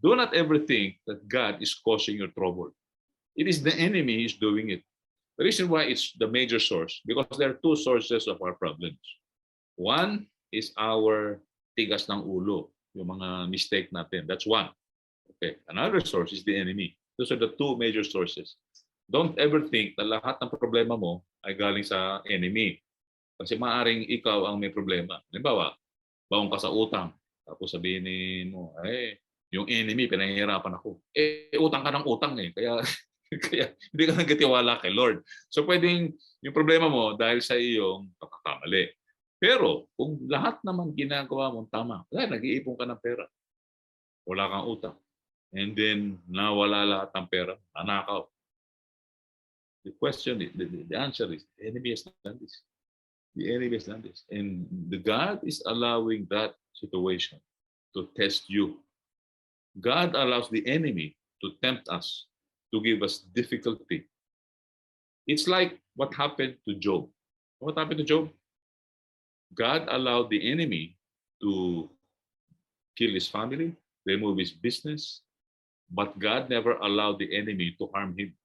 Do not ever think that God is causing your trouble. It is the enemy who is doing it. The reason why it's the major source, because there are two sources of our problems. One is our tigas ng ulo, yung mga mistake natin. That's one. Okay. Another source is the enemy. Those are the two major sources. Don't ever think na lahat ng problema mo ay galing sa enemy. Kasi maaaring ikaw ang may problema. Halimbawa, baong ka sa utang. Tapos sabihin mo, yung enemy, pinahihirapan ako. Utang ka ng utang eh. Kaya hindi ka nagkatiwala kay Lord. So pwedeng yung problema mo dahil sa iyong pagkakamali. Pero kung lahat naman ginagawa mong tama, nag-iipon ka ng pera. Wala kang utang. And then nawala lahat ng pera, nanakaw. The question is, the answer is, the enemy has done this. The enemy has done this. And the God is allowing that situation to test you. God allows the enemy to tempt us, to give us difficulty. It's like what happened to Job. What happened to Job? God allowed the enemy to kill his family, remove his business, but God never allowed the enemy to harm him.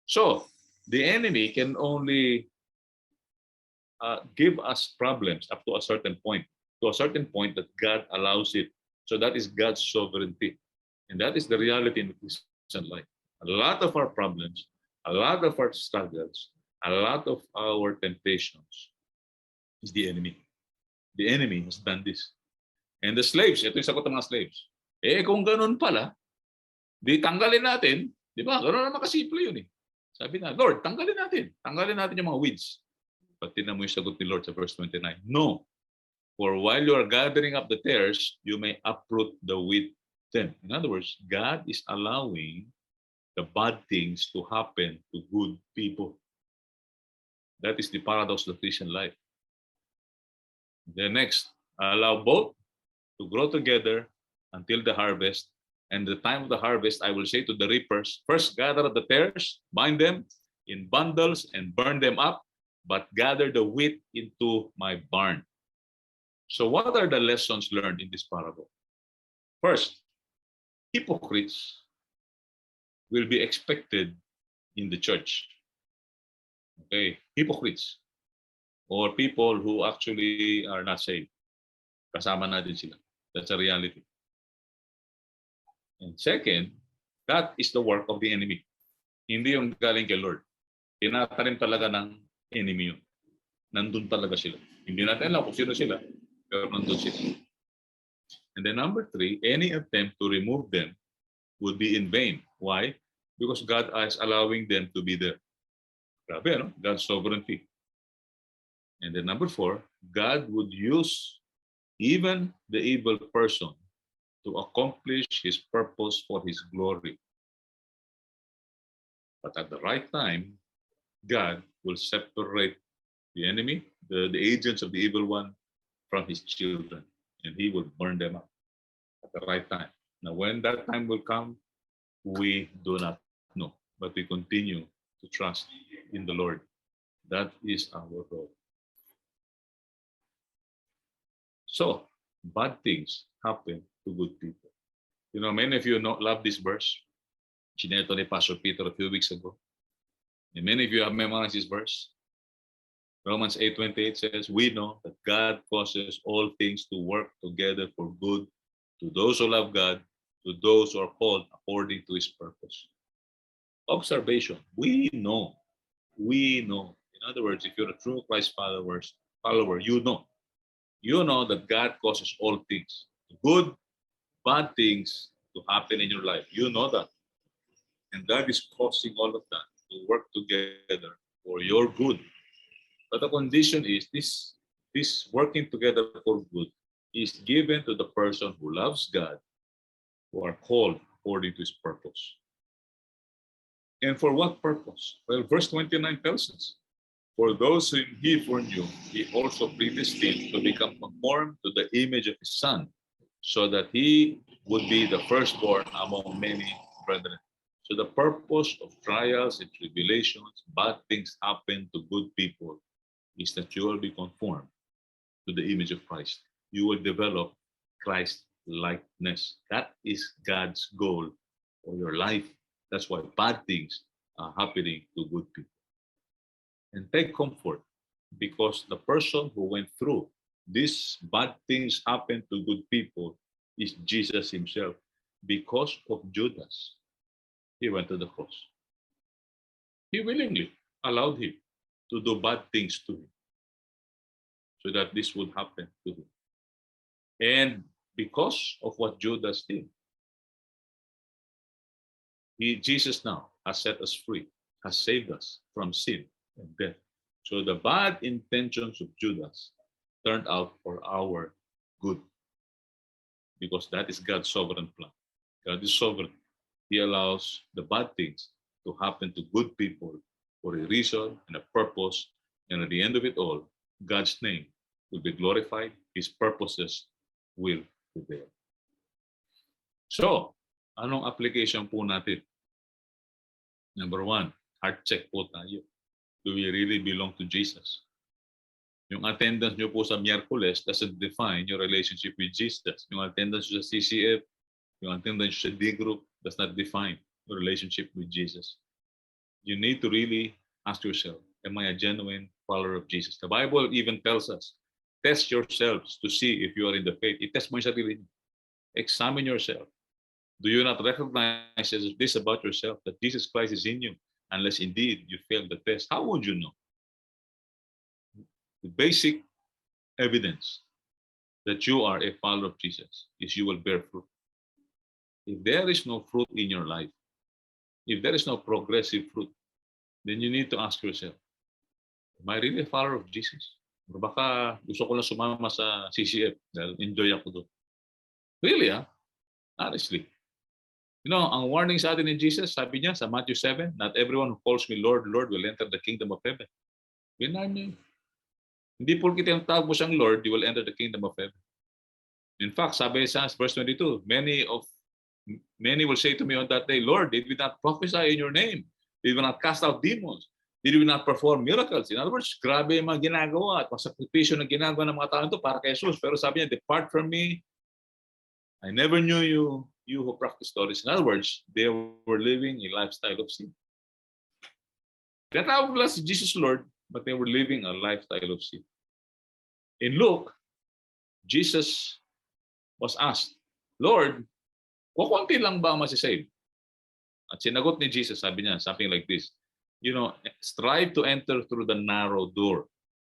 So, the enemy can only give us problems up to a certain point that God allows it. So that is God's sovereignty. And that is the reality in the Christian life. A lot of our problems, a lot of our struggles, a lot of our temptations is the enemy. The enemy has done this. And the slaves, ito yung sagot ng mga slaves. Kung ganun pala, di tanggalin natin, di ba? Ganun naman kasimple yun eh. Sabi na, Lord, tanggalin natin yung mga weeds. But tinan mo yung sagot ni Lord sa verse 29. No, for while you are gathering up the tares, you may uproot the wheat them. In other words, God is allowing the bad things to happen to good people. That is the paradox of the Christian life. The next, allow both to grow together until the harvest. And the time of the harvest, I will say to the reapers, first gather the tares, bind them in bundles and burn them up, but gather the wheat into my barn. So what are the lessons learned in this parable? First, hypocrites will be expected in the church. Okay, hypocrites or people who actually are not saved. Kasama natin sila. That's a reality. And second, that is the work of the enemy. Hindi yung galing kay Lord. Tinatanim talaga ng enemy yun. Nandun talaga sila. Hindi natin alam kung sino sila, pero nandun sila. And then number 3, any attempt to remove them would be in vain. Why? Because God is allowing them to be there. Grabe, no? God's sovereignty. And then number 4, God would use even the evil person to accomplish his purpose for his glory. But at the right time, God will separate the enemy, the agents of the evil one, from his children, and he will burn them up at the right time. Now, when that time will come, we do not know, but we continue to trust in the Lord. That is our role. So, bad things happen to good people. You know, many of you love this verse. Chineto ni Pastor Peter a few weeks ago. And many of you have memorized this verse. Romans 8:28 says, we know that God causes all things to work together for good to those who love God, to those who are called according to his purpose. Observation. We know. We know. In other words, if you're a true Christ follower, you know. You know that God causes all things, good, bad things to happen in your life. You know that. And God is causing all of that to work together for your good. But the condition is this working together for good is given to the person who loves God, who are called according to his purpose. And for what purpose? Well, verse 29 tells us, for those whom he foreknew, he also predestined to become conformed to the image of his Son, so that he would be the firstborn among many brethren. So the purpose of trials and tribulations, bad things happen to good people, is that you will be conformed to the image of Christ. You will develop Christ-likeness. That is God's goal for your life. That's why bad things are happening to good people. And take comfort, because the person who went through these bad things happen to good people is Jesus himself. Because of Judas, he went to the cross. He willingly allowed him to do bad things to him so that this would happen to him. And because of what Judas did, Jesus now has set us free, has saved us from sin and death. So the bad intentions of Judas turned out for our good, because that is God's sovereign plan. God is sovereign. He allows the bad things to happen to good people for a reason and a purpose. And at the end of it all, God's name will be glorified. His purposes will prevail. So, anong application po natin? Number 1, heart check po tayo. Do we really belong to Jesus? Yung attendance nyo po sa Miyerkules doesn't define your relationship with Jesus. Yung attendance nyo sa CCF, yung attendance nyo sa D group does not define your relationship with Jesus. You need to really ask yourself, am I a genuine follower of Jesus? The Bible even tells us, test yourselves to see if you are in the faith. I-test mo yung sarili niyo. Examine yourself. Do you not recognize this about yourself, that Jesus Christ is in you, unless indeed you fail the test? How would you know? The basic evidence that you are a follower of Jesus is you will bear fruit. If there is no fruit in your life, if there is no progressive fruit, then you need to ask yourself, am I really a follower of Jesus? Or baka gusto ko lang sumama sa CCF dahil enjoy ako doon. Really, honestly. You know, ang warning sa atin ni Jesus, sabi niya sa Matthew 7, not everyone who calls me Lord, Lord will enter the kingdom of heaven. Binan niya. Hindi porkit yung tawag mo siyang Lord, you will enter the kingdom of heaven. In fact, sabi sa verse 22, many will say to me on that day, Lord, did we not prophesy in your name? Did we not cast out demons? Did we not perform miracles? In other words, grabe yung mga ginagawa at sakripisyo na ginagawa ng mga tao ito para kay Jesus. Pero sabi niya, depart from me. I never knew you who practice stories. In other words, they were living a lifestyle of sin. Tinatawag nila si Jesus Lord, but they were living a lifestyle of sin. In Luke, Jesus was asked, Lord, kukunti lang ba ang masisave? At sinagot ni Jesus, sabi niya, something like this, strive to enter through the narrow door.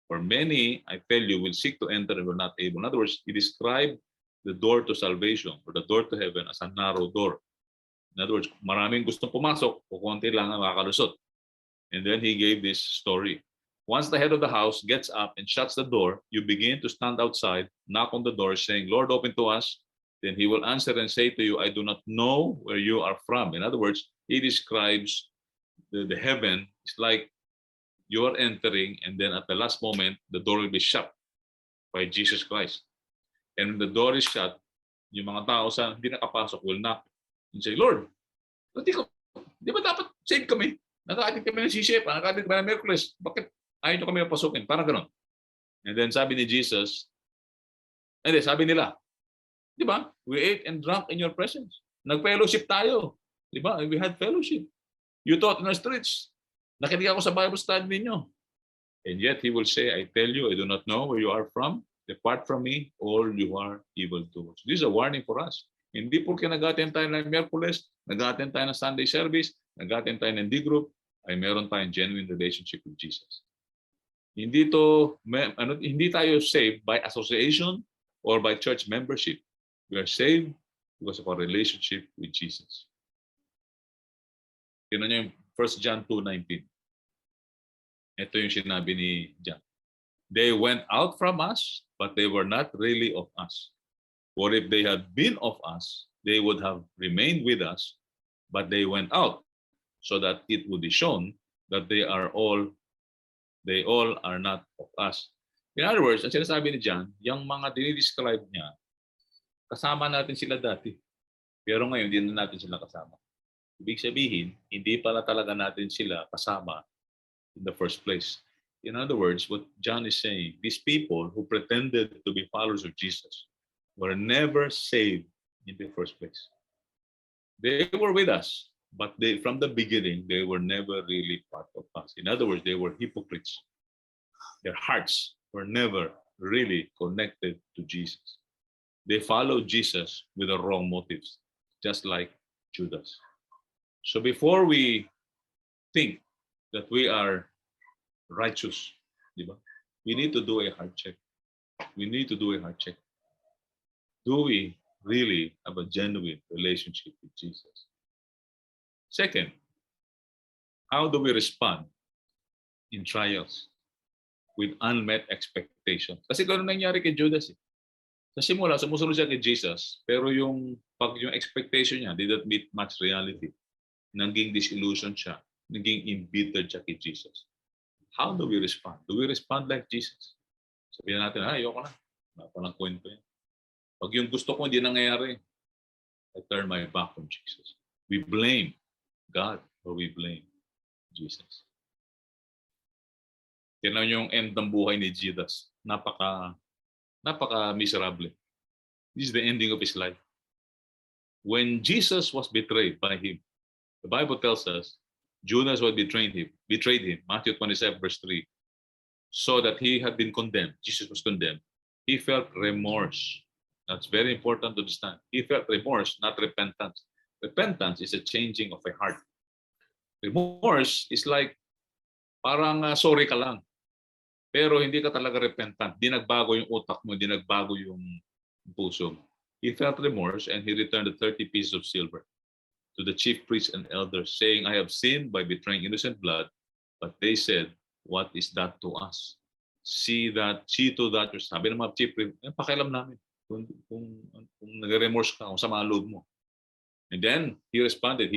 For many, I tell you, will seek to enter and will not able. In other words, he described the door to salvation or the door to heaven as a narrow door. In other words, maraming gustong pumasok, kukunti lang ang makakalusot. And then he gave this story. Once the head of the house gets up and shuts the door, you begin to stand outside, knock on the door, saying, Lord, open to us. Then he will answer and say to you, I do not know where you are from. In other words, he describes the heaven. It's like you are entering, and then at the last moment, the door will be shut by Jesus Christ. And when the door is shut, yung mga tao sa hindi nakapasok will knock and say, Lord, di ba dapat save kami? Nakaatin kami ng sisip, nakaatin kami ng Merkules. Bakit ayaw nyo kami mapasukin? Parang ganun. And then sabi ni Jesus, sabi nila, di ba? We ate and drank in your presence. Nag-fellowship tayo. Di ba? We had fellowship. You taught in the streets. Nakinig ako sa Bible study ninyo. And yet he will say, I tell you, I do not know where you are from. Depart from me, all you are evildoers. This is a warning for us. Hindi porque nag-attend tayo ng Merkules, nag-attend tayo ng Sunday service, nag-attend tayo ng D-group, ay meron tayong genuine relationship with Jesus. Hindi tayo saved by association or by church membership. We are saved because of our relationship with Jesus. Tingnan niyo yung 1 John 2:19. Ito yung sinabi ni John. They went out from us, but they were not really of us. For if they had been of us, they would have remained with us, but they went out, so that it would be shown that they all are not of us. In other words, ang sinasabi ni John, yung mga dinidescribe niya, kasama natin sila dati. Pero ngayon, hindi na natin sila kasama. Ibig sabihin, hindi pala talaga natin sila kasama in the first place. In other words, what John is saying, these people who pretended to be followers of Jesus were never saved in the first place. They were with us, but from the beginning, they were never really part of us. In other words, they were hypocrites. Their hearts were never really connected to Jesus. They followed Jesus with the wrong motives, just like Judas. So before we think that we are righteous, we need to do a heart check. We need to do a heart check. Do we really have a genuine relationship with Jesus? Second, how do we respond in trials with unmet expectations? Kasi gano'n nangyari kay Judas. Sa simula, sumusunod siya kay Jesus, pero yung expectation niya didn't meet much reality. Naging disillusion siya, naging embittered siya kay Jesus. How do we respond? Do we respond like Jesus? Sabihin natin, ayoko na. Parang kwento yan. Pag yung gusto ko hindi nangyayari, I turn my back on Jesus. We blame God or we blame Jesus. Tignan yung end ng buhay ni Judas. Napaka-miserable. This is the ending of his life. When Jesus was betrayed by him, the Bible tells us, Judas was betrayed him, Matthew 27, verse 3, so that he had been condemned. Jesus was condemned. He felt remorse. That's very important to understand. He felt remorse, not repentance. Repentance is a changing of a heart. Remorse is like, parang sorry ka lang. Pero hindi ka talaga repentant. Di nagbago yung utak mo, di nagbago yung puso mo. He felt remorse and he returned the 30 pieces of silver to the chief priests and elders, saying, I have sinned by betraying innocent blood. But they said, what is that to us? See to that. Sabi ng mga chief priests, pakialam namin kung nag-remorse ka, kung sama ang loob mo. And then, he responded,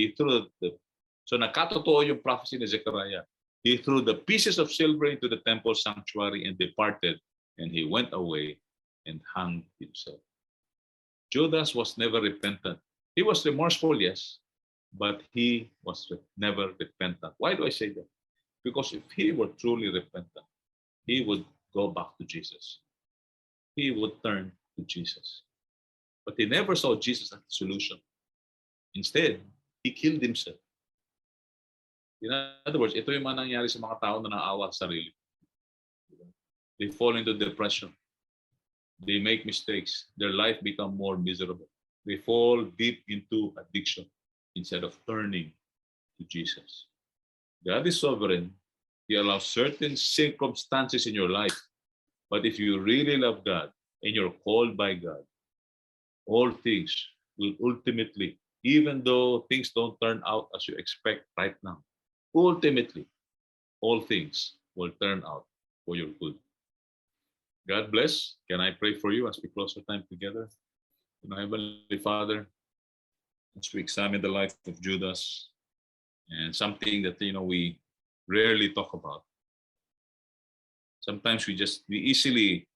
so nakatotoo yung prophecy ni Zechariah. He threw the pieces of silver into the temple sanctuary and departed, and he went away and hung himself. Judas was never repentant. He was remorseful, yes, but he was never repentant. Why do I say that? Because if he were truly repentant, he would go back to Jesus. He would turn to Jesus. But he never saw Jesus as the solution. Instead, he killed himself. In other words, ito yung mga nangyari sa mga tao na naawa sa sarili. They fall into depression. They make mistakes. Their life become more miserable. They fall deep into addiction instead of turning to Jesus. God is sovereign. He allows certain circumstances in your life. But if you really love God and you're called by God, all things will ultimately, even though things don't turn out as you expect right now, ultimately, all things will turn out for your good. God bless. Can I pray for you as we close our time together? My Heavenly Father, as we examine the life of Judas and something that we rarely talk about. Sometimes we easily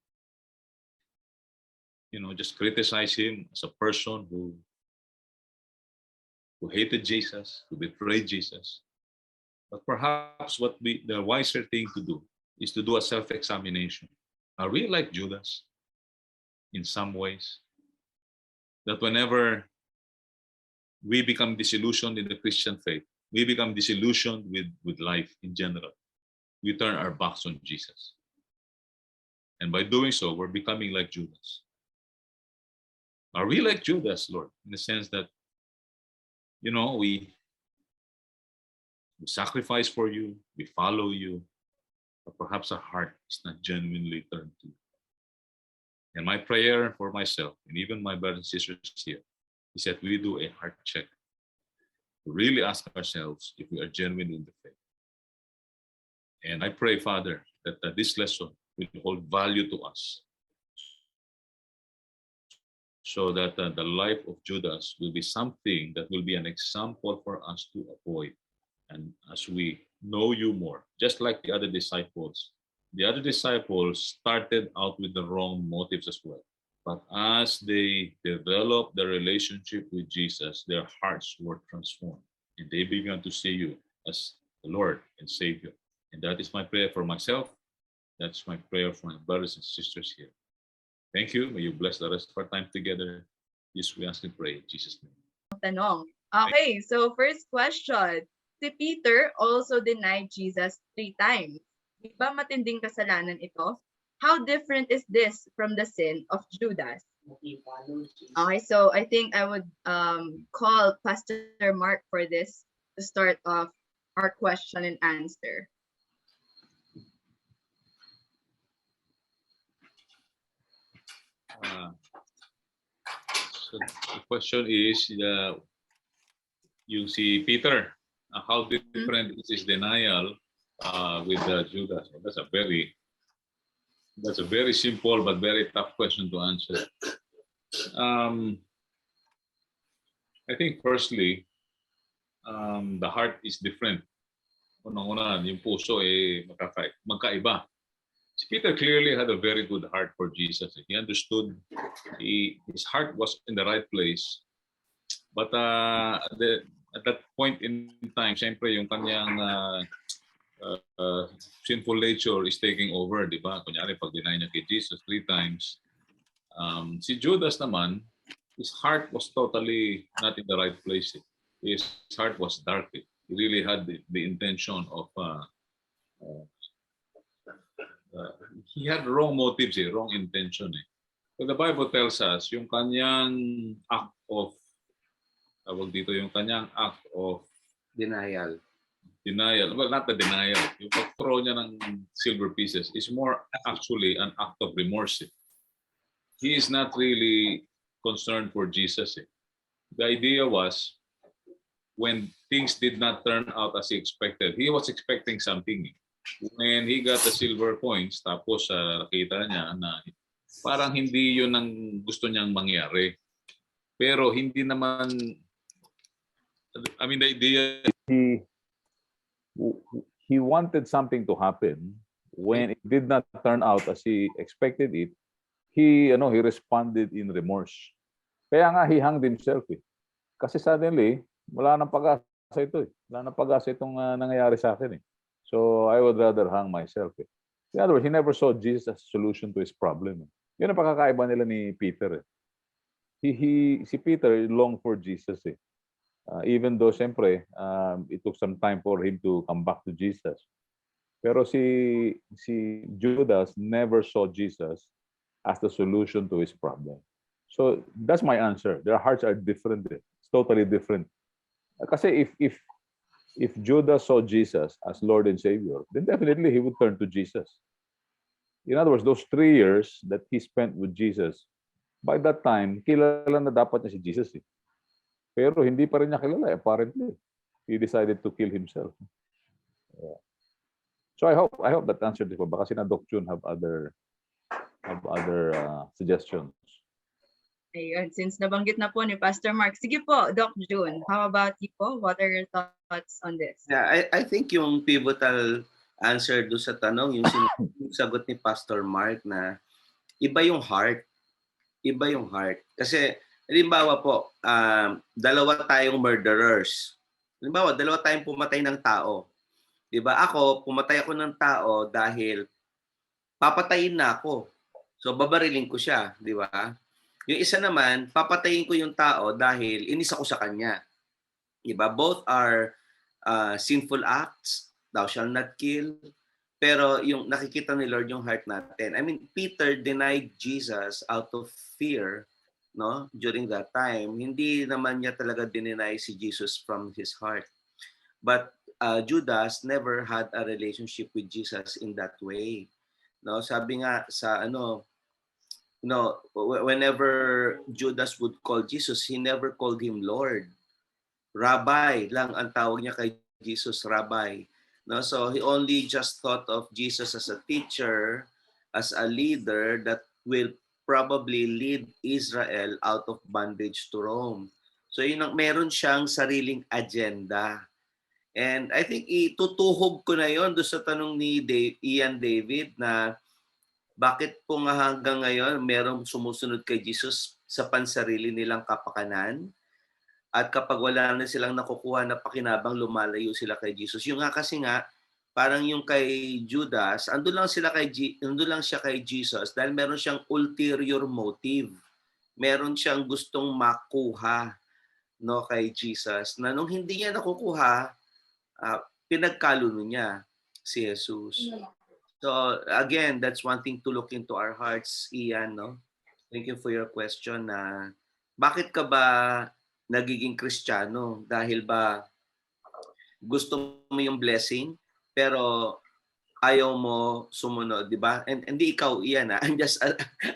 just criticize him as a person who hated Jesus, who betrayed Jesus. But perhaps the wiser thing to do is to do a self-examination. Are we like Judas in some ways? That whenever we become disillusioned in the Christian faith, we become disillusioned with life in general, we turn our backs on Jesus. And by doing so, we're becoming like Judas. Are we like Judas, Lord, in the sense that, we sacrifice for you, we follow you, but perhaps our heart is not genuinely turned to you. And my prayer for myself and even my brothers and sisters here is that we do a heart check to really ask ourselves if we are genuine in the faith. And I pray, Father, that this lesson will hold value to us so that the life of Judas will be something that will be an example for us to avoid. And as we know you more, just like the other disciples started out with the wrong motives as well. But as they developed their relationship with Jesus, their hearts were transformed and they began to see you as the Lord and Savior. And that is my prayer for myself. That's my prayer for my brothers and sisters here. Thank you. May you bless the rest of our time together. This we ask and pray in Jesus' name. Tanong. Okay, so first question. Si Peter also denied Jesus 3 times. Di ba matinding kasalanan ito? How different is this from the sin of Judas? Okay, so I think I would call Pastor Mark for this to start off our question and answer. So the question is, you see Peter, how different is his denial with Judas? Well, that's a very simple but very tough question to answer. I think firstly, the heart is different. Unang-una, yung puso magkaiba. Si Peter clearly had a very good heart for Jesus. He understood. His heart was in the right place. But at that point in time, siyempre yung kanyang sinful nature is taking over, di ba? Kunyari, pag deny niya kay Jesus 3 times. Si Judas naman, his heart was totally not in the right place. His heart was dark. He really had the intention of he had wrong motives, wrong intention. So the Bible tells us yung kanyang act of denial. Well, not the denial. Yung pag-throw niya ng silver pieces is more actually an act of remorse. He is not really concerned for Jesus. The idea was when things did not turn out as he expected, he was expecting something. When he got the silver coins, tapos nakita niya na parang hindi yun ang gusto niyang mangyari. Pero hindi naman, I mean, the idea, he wanted something to happen. When it did not turn out as he expected it, he responded in remorse. Kaya nga he hanged himself. Kasi suddenly, wala nang pag-asa ito. Wala nang pag-asa itong nangyayari sa akin. So I would rather hang myself. In other words, he never saw Jesus as a solution to his problem. Yun ang pagkakaiba nila ni Peter. Si Peter longed for Jesus. Even though, siyempre, it took some time for him to come back to Jesus. Pero si Judas never saw Jesus as the solution to his problem. So that's my answer. Their hearts are different. It's totally different. Kasi if Judas saw Jesus as Lord and Savior, then definitely he would turn to Jesus. In other words, those 3 years that he spent with Jesus, by that time, kilala na dapat niya si Jesus. Pero hindi pa rin niya kilala, apparently. He decided to kill himself. Yeah. So I hope that answered this. Baka sina Doc June have other suggestions. Ayun, since nabanggit na po ni Pastor Mark. Sige po, Doc June. How about you po? What are your thoughts on this? Yeah, I think yung pivotal answer do sa tanong, yung sagot ni Pastor Mark na iba yung heart. Iba yung heart. Kasi, halimbawa po, dalawa tayong murderers. Halimbawa, dalawa tayong pumatay ng tao. Diba? Ako, pumatay ako ng tao dahil papatayin na ako. So, babarilin ko siya. Di ba? Yung isa naman, papatayin ko yung tao dahil inis ako sa kanya. Diba? Both are sinful acts. Thou shalt not kill. Pero yung nakikita ni Lord yung heart natin. I mean, Peter denied Jesus out of fear, no? During that time. Hindi naman niya talaga dineny si Jesus from his heart. But Judas never had a relationship with Jesus in that way. No, sabi nga sa whenever Judas would call Jesus, he never called him Lord. Rabbi lang ang tawag niya kay Jesus, Rabbi. No, so he only just thought of Jesus as a teacher, as a leader that will probably lead Israel out of bondage to Rome. So meron siyang sariling agenda. And I think itutuhog ko na yon doon sa tanong ni Ian David na bakit po nga hanggang ngayon merong sumusunod kay Jesus sa pansarili nilang kapakanan at kapag wala na silang nakukuha na pakinabang lumalayo sila kay Jesus. Yung nga kasi nga parang yung kay Judas, andun lang siya kay Jesus dahil meron siyang ulterior motive. Meron siyang gustong makuha kay Jesus na nung hindi niya nakukuha, pinagkaluno niya si Jesus. So again, that's one thing to look into our hearts, Ian. No? Thank you for your question. Bakit ka ba nagiging Kristiyano? Dahil ba gusto mo yung blessing, pero ayaw mo sumunod, di ba? And hindi ikaw, Ian. I'm just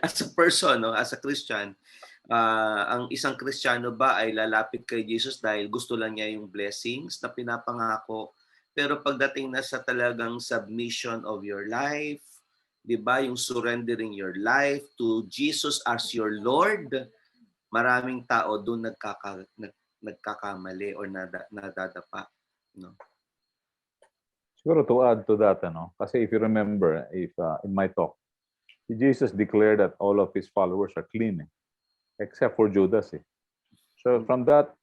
as a person, as a Christian. Ang isang Kristiyano ba ay lalapit kay Jesus dahil gusto lang niya yung blessings na pinapangako? Pero pagdating na sa talagang submission of your life, 'di ba, yung surrendering your life to Jesus as your Lord, maraming tao doon nagkakamali or nadadapa, no? Siguro to add to that, kasi if you remember, in my talk, Jesus declared that all of his followers are clean, except for Judas. So from that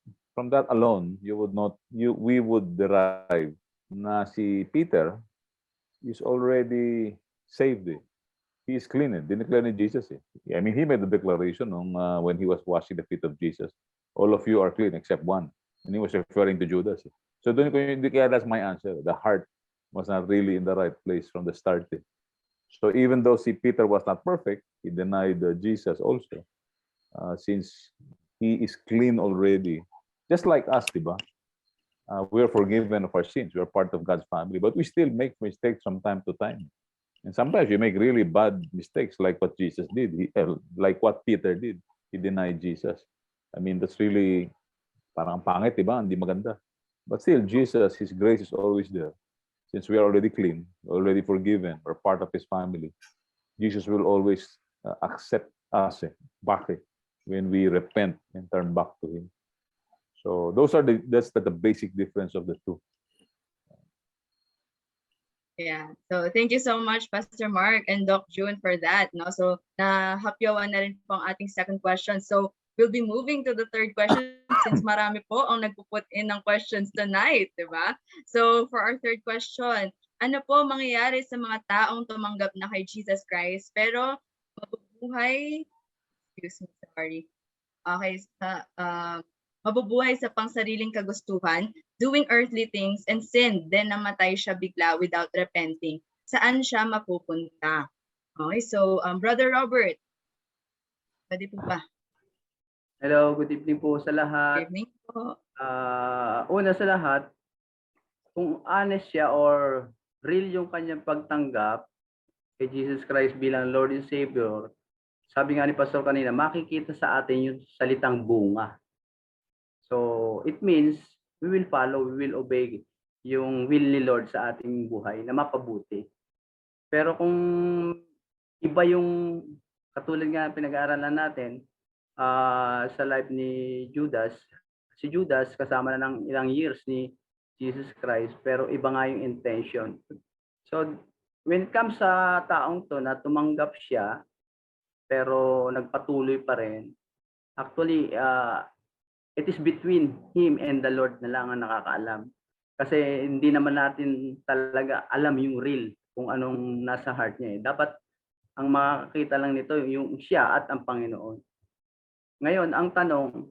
alone, we would derive na si Peter is already saved. He is clean. Dineclare ni Jesus. I mean, he made the declaration when he was washing the feet of Jesus. All of you are clean except one. And he was referring to Judas. So that's my answer. The heart was not really in the right place from the start. So even though si Peter was not perfect, he denied Jesus also. Since he is clean already. Just like us, diba? We are forgiven of our sins. We are part of God's family. But we still make mistakes from time to time. And sometimes you make really bad mistakes like what Jesus did. Like what Peter did. He denied Jesus. I mean, that's really parang pangit, diba? Hindi maganda. But still, Jesus, his grace is always there. Since we are already clean, already forgiven, we're part of his family. Jesus will always accept us back when we repent and turn back to him. So that's the basic difference of the two. Yeah. So thank you so much, Pastor Mark and Doc June, for that. No? So nahapyawan na rin po ang ating second question. So we'll be moving to the third question since marami po ang nagpuput in ng questions tonight, di ba? So for our third question, ano po mangyayari sa mga taong tumanggap na kay Jesus Christ pero mabubuhay, excuse me, sorry. Okay, mabubuhay sa pangsariling kagustuhan, doing earthly things, and sin, then namatay siya bigla without repenting, saan siya mapupunta? Okay, so Brother Robert, pwede po ba? Hello, good evening po sa Good lahat. evening po. Una sa lahat, kung honest siya or real yung kanyang pagtanggap kay Jesus Christ bilang Lord and Savior, sabi nga ni Pastor kanina, makikita sa atin yung salitang bunga. So, it means we will follow, we will obey yung will ni Lord sa ating buhay na mapabuti. Pero kung iba yung katulad nga pinag-aaralan natin sa life ni Judas, si Judas kasama na ng ilang years ni Jesus Christ pero iba nga yung intention. So when it comes sa taong to na tumanggap siya pero nagpatuloy pa rin, actually it is between him and the Lord na lang ang nakakaalam. Kasi hindi naman natin talaga alam yung real kung anong nasa heart niya. Dapat ang makakita lang nito yung siya at ang Panginoon. Ngayon, ang tanong,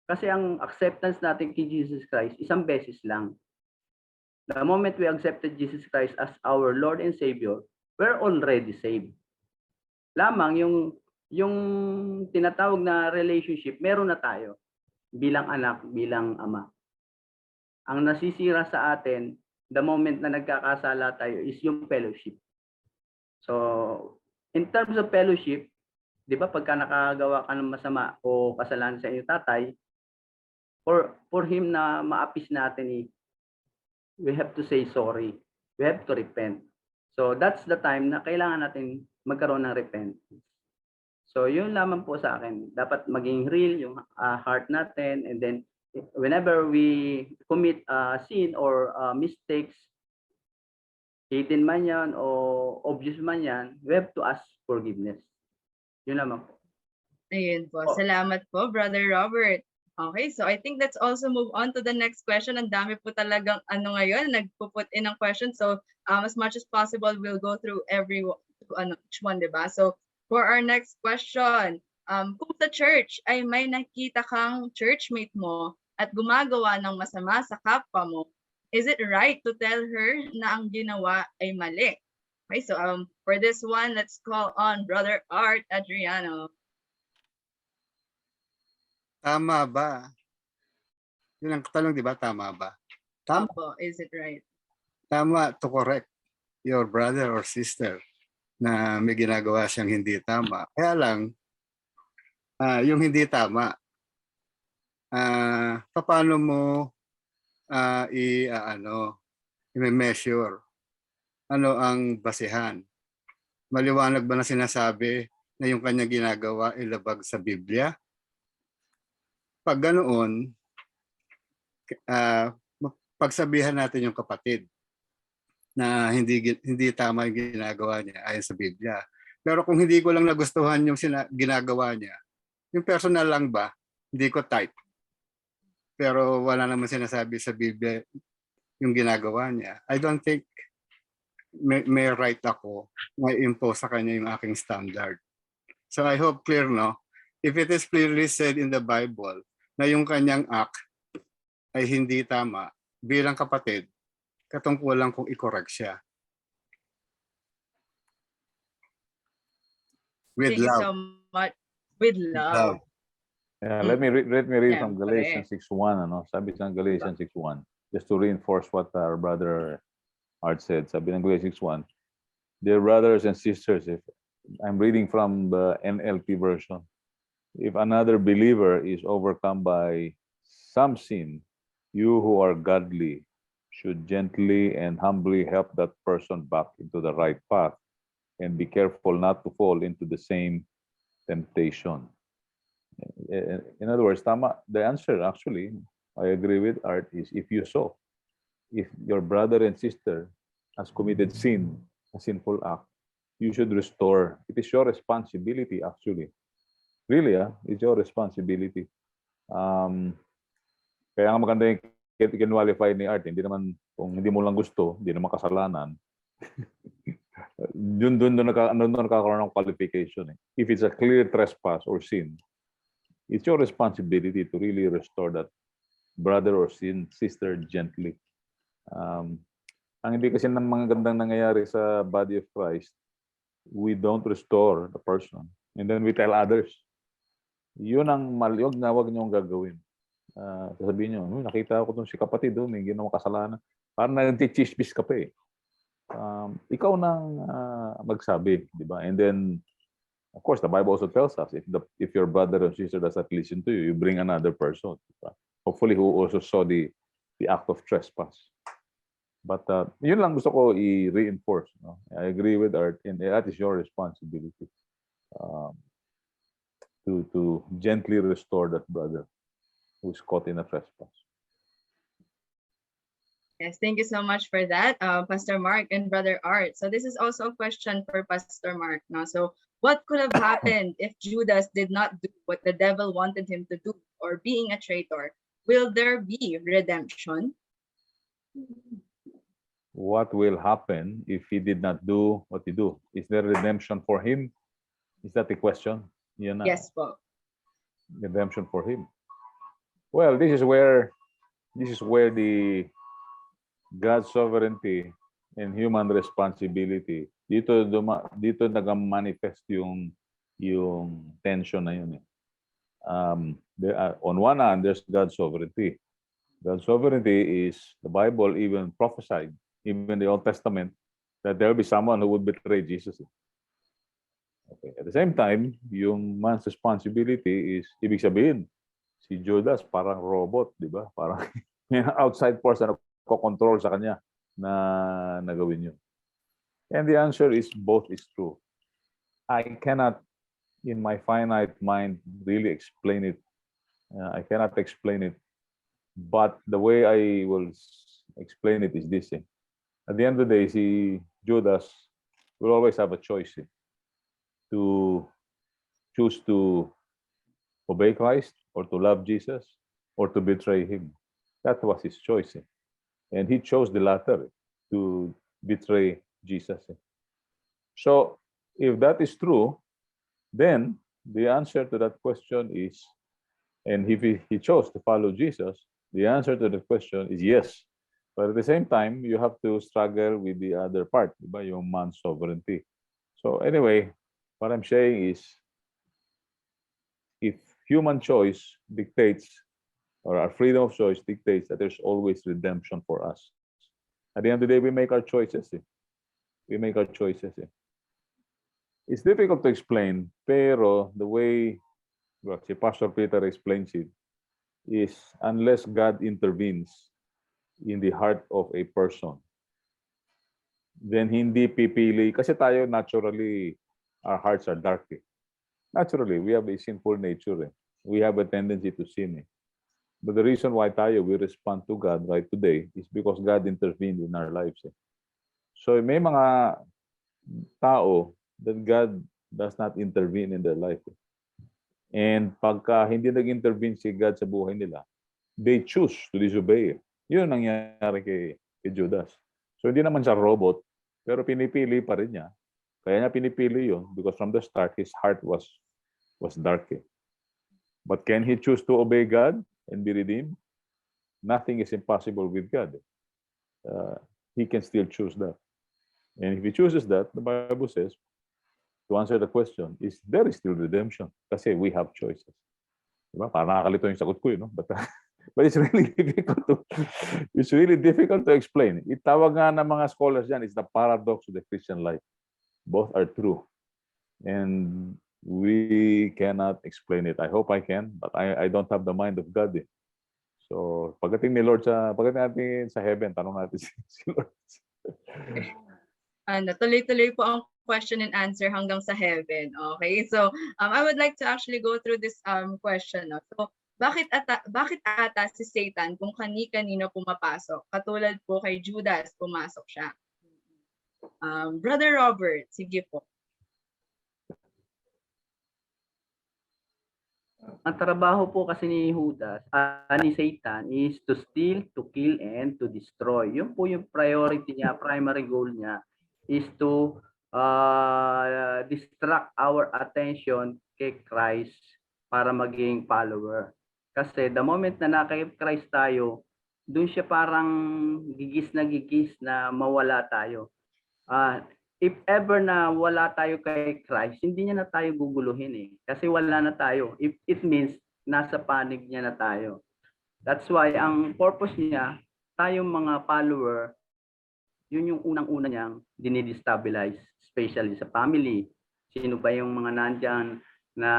kasi ang acceptance natin kay Jesus Christ, isang beses lang. The moment we accepted Jesus Christ as our Lord and Savior, we're already saved. Lamang yung tinatawag na relationship, meron na tayo bilang anak, bilang ama. Ang nasisira sa atin, the moment na nagkakasala tayo is yung fellowship. So, in terms of fellowship, di ba pagka nakagawa ka ng masama o kasalanan sa iyong tatay, for him na maapis natin, we have to say sorry. We have to repent. So, that's the time na kailangan natin magkaroon ng repentance. So, yun lamang po sa akin. Dapat maging real yung heart natin, and then whenever we commit sin or mistakes, hidden man yan o obvious man yan, we have to ask forgiveness. Yun naman po. Ayun po. Salamat po, Brother Robert. Okay, so I think let's also move on to the next question. Ang dami po talagang ngayon, nagpo-put in ng question. So as much as possible, we'll go through each one, diba? So for our next question, kung sa church ay may nakita kang churchmate mo at gumagawa ng masama sa kapwa mo, is it right to tell her na ang ginawa ay mali? Okay, so for this one, let's call on Brother Art Adriano. Tama ba? Yun ang tanong, di ba? Tama ba? Tama. Opo, is it right? Tama to correct your brother or sister na may ginagawa siyang hindi tama. Kaya lang, yung hindi tama, paano mo i-measure? Ano ang basihan? Maliwanag ba na sinasabi na yung kanya ginagawa ay labag sa Biblia? Pag ganoon, pagsabihan natin yung kapatid na hindi tama yung ginagawa niya ayon sa Biblia. Pero kung hindi ko lang nagustuhan yung ginagawa niya, yung personal lang ba, hindi ko type. Pero wala naman sinasabi sa Biblia yung ginagawa niya. I don't think may right ako na impose sa kanya yung aking standard. So I hope clear, no? If it is clearly said in the Bible na yung kanyang act ay hindi tama, bilang kapatid, katungkulan kung i-correct siya. With Thank love. you so much. With love. Yeah, let me read from Siyempre. Galatians 6:1. Sabi ng Galatians 6:1, just to reinforce what our brother Art said. Sabi ng Galatians 6:1, dear brothers and sisters, if I'm reading from the NLT version, if another believer is overcome by some sin, you who are godly should gently and humbly help that person back into the right path and be careful not to fall into the same temptation. In other words, tama, the answer actually, I agree with Art, is if you saw. If your brother and sister has committed sin, a sinful act, you should restore. It is your responsibility actually. Really, it's your responsibility. Kaya nga maganda yung kinwalify ni Art. Hindi naman, kung hindi mo lang gusto, hindi naman kasalanan. doon nakakaroon ng qualification. If it's a clear trespass or sin, it's your responsibility to really restore that brother or sister gently. Ang hindi kasi ng mga gandang nangyayari sa body of Christ, we don't restore the person. And then we tell others. Yun ang malyog na wag niyong gagawin. Sasabihin niyo, nakita ko itong si kapatid, may ginawang kasalanan. Parang nag-chismis ka pa eh. Ikaw nang magsabi, di ba? And then, of course, the Bible also tells us, if your brother or sister does not listen to you, you bring another person. Diba? Hopefully, who also saw the act of trespass. But yun lang gusto ko i-reinforce. No? I agree with Art, and that is your responsibility to gently restore that brother who is caught in a trespass. Yes, thank you so much for that, Pastor Mark and Brother Art. So this is also a question for Pastor Mark. No? So what could have happened if Judas did not do what the devil wanted him to do, or being a traitor? Will there be redemption? What will happen if he did not do what he do? Is there redemption for him? Is that the question? Yes, po. Redemption for him. Well, this is where the God's sovereignty and human responsibility dito nag-manifest yung tension na yun. On one hand, there's God's sovereignty. God's sovereignty is, the Bible even prophesied, even the Old Testament, that there will be someone who would betray Jesus. Okay. At the same time, yung man's responsibility is, ibig sabihin, si Judas parang robot, di ba? Parang outside force na nagko-control sa kanya na nagawin yun. And the answer is both is true. I cannot, in my finite mind, really explain it. I cannot explain it. But the way I will explain it is this. At the end of the day, si Judas will always have a choice to choose to obey Christ or to love Jesus or to betray him. That was his choice. And he chose the latter, to betray Jesus. So if that is true, then the answer to that question is, and if he chose to follow Jesus, the answer to the question is yes. But at the same time, you have to struggle with the other part, diba? Yung man's sovereignty. So anyway, what I'm saying is, if human choice dictates, or our freedom of choice dictates that there's always redemption for us. At the end of the day, we make our choices. We make our choices. It's difficult to explain, pero the way si Pastor Peter explains it is, unless God intervenes in the heart of a person, then hindi pipili. Kasi tayo naturally, our hearts are dark. Naturally, we have a sinful nature. We have a tendency to sin. But the reason why we respond to God right today is because God intervened in our lives. So may mga tao that God does not intervene in their life. And pagka hindi nag-intervene si God sa buhay nila, they choose to disobey. Yun ang nangyari kay Judas. So hindi naman siya robot, pero pinipili pa rin niya. Kaya niya pinipili yun because from the start, his heart was dark. But can he choose to obey God and be redeemed? Nothing is impossible with God. He can still choose that. And if he chooses that, the Bible says, to answer the question, there is still redemption kasi we have choices. Diba? Parang nakakalito yung sagot ko, but it's really difficult to explain. Itawag nga ng mga scholars yan, it's the paradox of the Christian life. Both are true. And we cannot explain it. I hope I can, but I don't have the mind of God. So, pagdating natin sa heaven, tanong natin si Lord. Tuloy-tuloy po ang question and answer hanggang sa heaven. Okay, so I would like to actually go through this question. So, bakit ata si Satan kung kani-kanino pumapasok? Katulad po kay Judas, pumasok siya. Brother Robert, sige po. Ang trabaho po kasi ni Judas, ni Satan, is to steal, to kill, and to destroy. Yun po yung priority niya, primary goal niya, is to distract our attention kay Christ para maging follower. Kasi the moment na naka Christ tayo, doon siya parang gigis na mawala tayo. If ever na wala tayo kay Christ, hindi niya na tayo guguluhin eh. Kasi wala na tayo. It means nasa panig niya na tayo. That's why ang purpose niya, tayong mga follower, yun yung unang-una niyang dinidestabilize, especially sa family. Sino ba yung mga nandyan na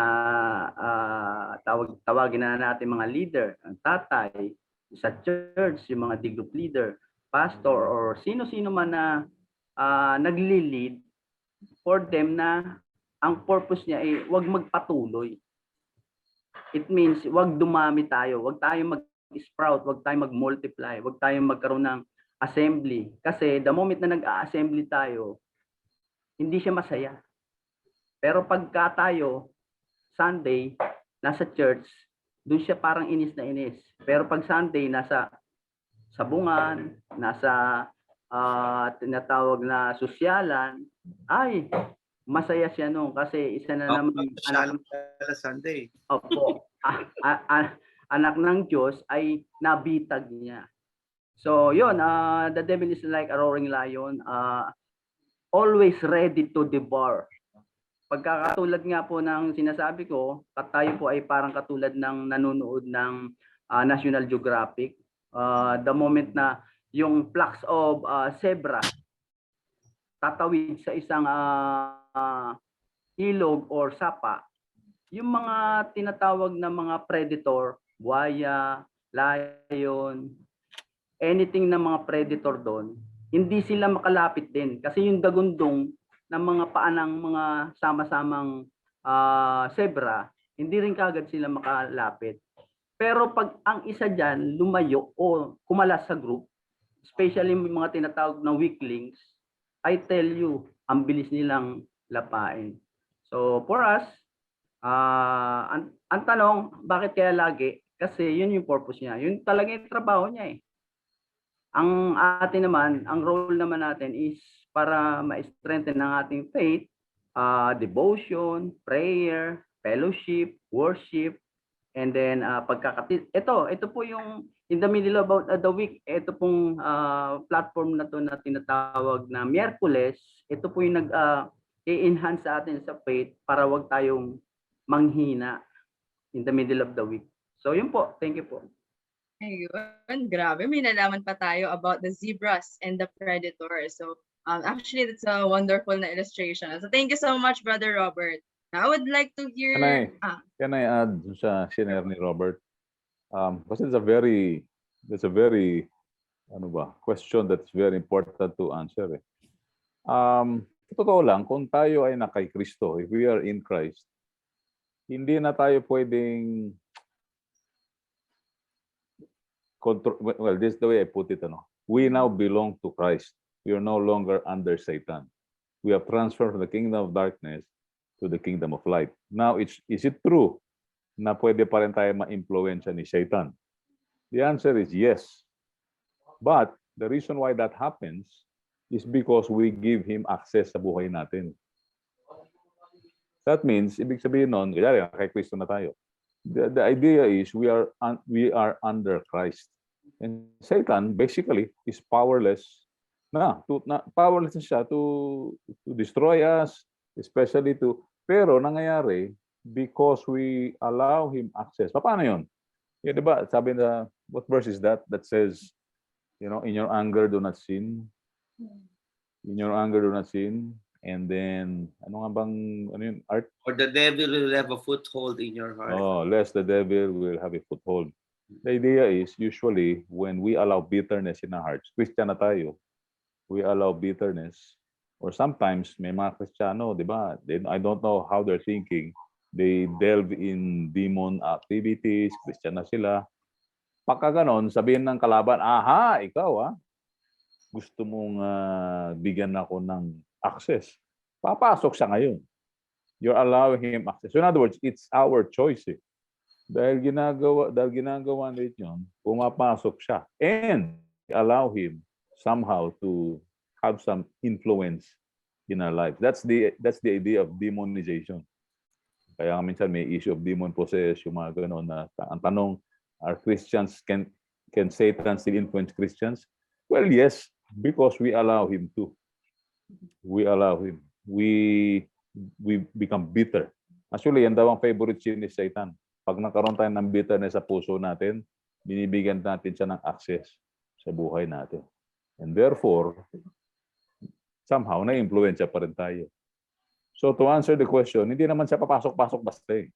tawagin na natin mga leader, ang tatay, sa church, yung mga D-group leader, pastor, or sino-sino man na nagli-lead for them na ang purpose niya ay wag magpatuloy. It means wag dumami tayo, wag tayong mag-sprout, wag tayong mag-multiply, wag tayong magkaroon ng assembly. Kasi the moment na nag-assembly tayo, hindi siya masaya. Pero pagka tayo, Sunday, nasa church, doon siya parang inis na inis. Pero pag Sunday, nasa sabungan, nasa tinatawag na sosyalan, ay, masaya siya noon kasi isa na naman anak Sunday. Opo. Anak ng Diyos ay nabitag niya. So, yun, the devil is like a roaring lion, always ready to devour. Pagkakatulad nga po ng sinasabi ko, tayo po ay parang katulad ng nanonood ng National Geographic. The moment na yung flocks of zebra tatawid sa isang ilog or sapa, yung mga tinatawag na mga predator, buhaya, lion, anything na mga predator doon, hindi sila makalapit din kasi yung dagundong ng mga paanang mga sama-samang zebra, hindi rin kagad sila makalapit. Pero pag ang isa dyan lumayo o kumalas sa group, especially yung mga tinatawag na weaklings, I tell you, ang bilis nilang lapain. So for us, ang tanong, bakit kaya lagi? Kasi yun yung purpose niya. Yun talaga yung trabaho niya eh. Ang atin naman, ang role naman natin is para ma-strengthen ang ating faith, devotion, prayer, fellowship, worship, and then ito po yung in the middle of the week, ito pong platform na to na tinatawag na Miyerkules, ito po yung i-enhance sa atin sa faith para wag tayong manghina in the middle of the week. So yun po, thank you po. Ayun, grabe, may nalaman pa tayo about the zebras and the predators. So actually, that's a wonderful na illustration. So thank you so much, Brother Robert. Now, I would like to hear... Can I add sa shinare ni Robert? Kasi that's a very question that's very important to answer. Totoo lang, kung tayo ay nakay Kristo, if we are in Christ, hindi na tayo pwedeng well, this is the way I put it. We now belong to Christ. We are no longer under Satan. We have transferred from the kingdom of darkness to the kingdom of light. Now, is it true na pwede pa rin tayo ma-influensya ni Satan? The answer is yes. But the reason why that happens is because we give him access sa buhay natin. That means, ibig sabihin nun, kay Kristo na tayo. The idea is we are under Christ. And Satan basically is powerless. Powerless na siya to destroy us, especially pero nangyayari because we allow him access. Paano yun? Di ba? Sabi na, what verse is that? That says, in your anger, do not sin. In your anger, do not sin. And then, art? Or the devil will have a foothold in your heart. Oh, lest the devil will have a foothold. The idea is, usually, when we allow bitterness in our hearts, Christian na tayo, we allow bitterness, or sometimes, may mga Kristiyano, di ba? I don't know how they're thinking. They delve in demon activities, Christian na sila. Pagka ganon, sabihin ng kalaban, aha, ikaw gusto mong bigyan ako ng access. Papasok siya ngayon. You're allowing him access. So in other words, it's our choice. Dahil ginagawa nito yun, pumapasok siya. And allow him somehow to have some influence in our life. That's the idea of demonization. Kaya nga minsan may issue of demon possessed, yung mga gano'n na ang tanong, are Christians, can Satan still influence Christians? Well, yes, because we allow him to. We allow him. We become bitter. Actually, yan daw ang favorite sin ni Satan. Pag nagkaroon tayo ng bitterness sa puso natin, binibigyan natin siya ng access sa buhay natin. And therefore, somehow, na-influensya pa rin tayo. So to answer the question, hindi naman siya papasok-pasok basta eh.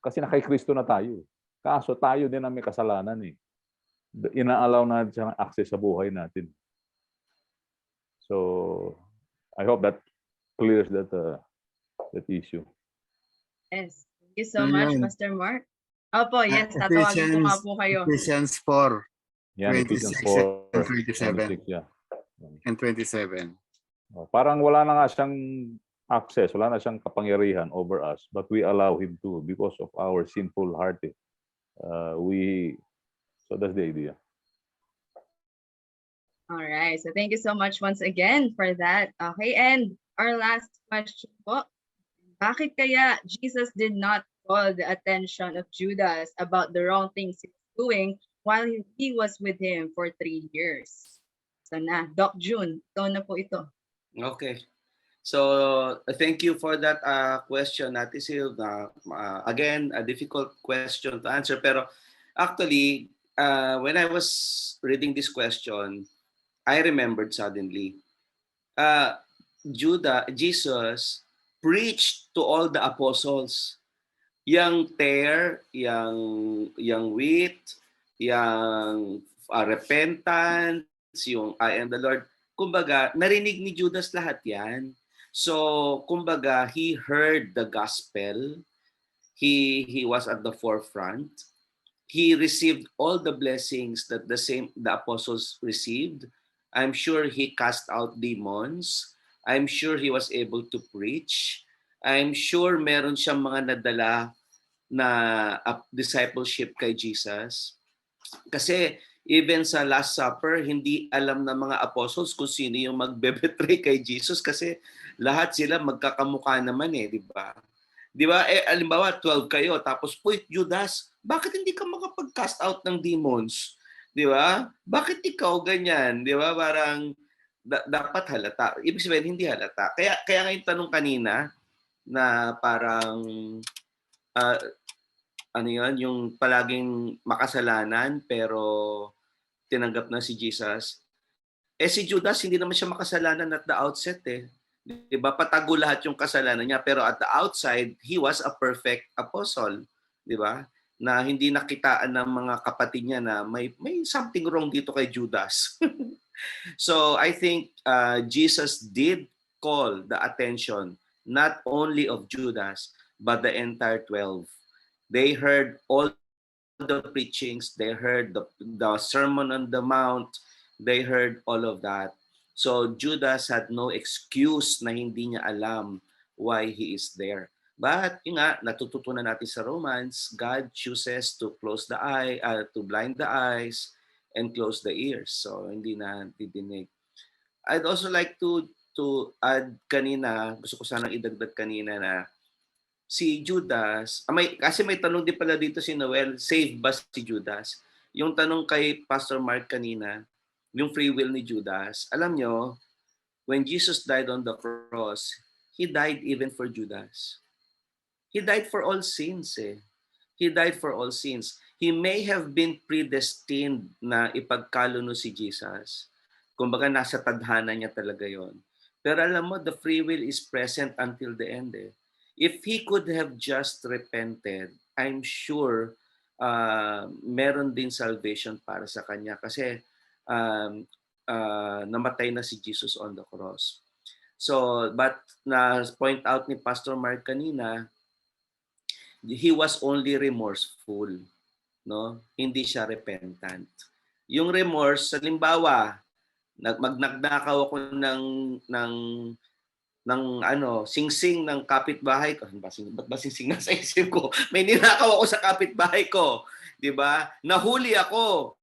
Kasi nakay Kristo na tayo. Kaso tayo din ang may kasalanan eh. Ina-allow natin siya ng access sa buhay natin. So, I hope that clears that issue. Yes. Thank you so much, Ayun. Pastor Mark. Opo, yes, tatawagin ko nga po kayo. Ephesians 4 Yan, 26 Ephesians 4, and 27. 26, yeah. and 27. Parang wala na nga siyang access, wala na siyang kapangyarihan over us, but we allow him to because of our sinful heart. So that's the idea. All right. So thank you so much once again for that. Okay, and our last question po. Bakit kaya Jesus did not call the attention of Judas about the wrong things he was doing while he was with him for 3 years? So na, Doc June, ito na po ito. Okay. So thank you for that question, Ate Sil. Again, a difficult question to answer. Pero actually, when I was reading this question, I remembered suddenly, Jesus preached to all the apostles. Yang tare, yang wheat, yang repentance, yung I am the Lord. Kumbaga, narinig ni Judas lahat yan. So, kumbaga, he heard the gospel. He was at the forefront. He received all the blessings that the apostles received. I'm sure he cast out demons. I'm sure he was able to preach. I'm sure meron siyang mga nadala na discipleship kay Jesus. Kasi even sa Last Supper, hindi alam ng mga apostles kung sino yung magbe-betray kay Jesus kasi lahat sila magkakamukha naman eh, di ba? Di ba? Alimbawa, 12 kayo, tapos, Uy, Judas, bakit hindi ka makapag-cast out ng demons? Di ba? Bakit ikaw ganyan? Di ba? Parang dapat halata. Ibig sabihin, hindi halata. Kaya nga yung tanong kanina na parang ano yun, yung palaging makasalanan pero tinanggap na si Jesus. Si Judas, hindi naman siya makasalanan at the outset eh. Diba? Patago lahat yung kasalanan niya pero at the outside, he was a perfect apostle. Diba? Na hindi nakitaan ng mga kapatid niya na may something wrong dito kay Judas. So I think Jesus did call the attention not only of Judas but the entire 12. They heard all the preachings, they heard the Sermon on the Mount, they heard all of that. So Judas had no excuse na hindi niya alam why he is there. But yun nga, natututunan natin sa Romans, God chooses to close the eye, to blind the eyes and close the ears. So hindi na didinig. I'd also like to add kanina, gusto ko sanang idagdag kanina na si Judas, kasi may tanong din pala dito si Noel, saved ba si Judas? Yung tanong kay Pastor Mark kanina, yung free will ni Judas, alam nyo, when Jesus died on the cross, He died even for Judas. He died for all sins eh. He died for all sins. He may have been predestined na ipagkaluno si Jesus. Kumbaga nasa tadhana niya talaga yon. Pero alam mo, the free will is present until the end eh. If he could have just repented, I'm sure meron din salvation para sa kanya kasi namatay na si Jesus on the cross. So, but na point out ni Pastor Mark kanina, he was only remorseful, no? Hindi siya repentant. Yung remorse, halimbawa, magnakaw ako ng singsing ng kapitbahay ko. Ba't ba singsing na sa isip ko? May ninakaw ako sa kapitbahay ko. 'Di ba? Nahuli ako.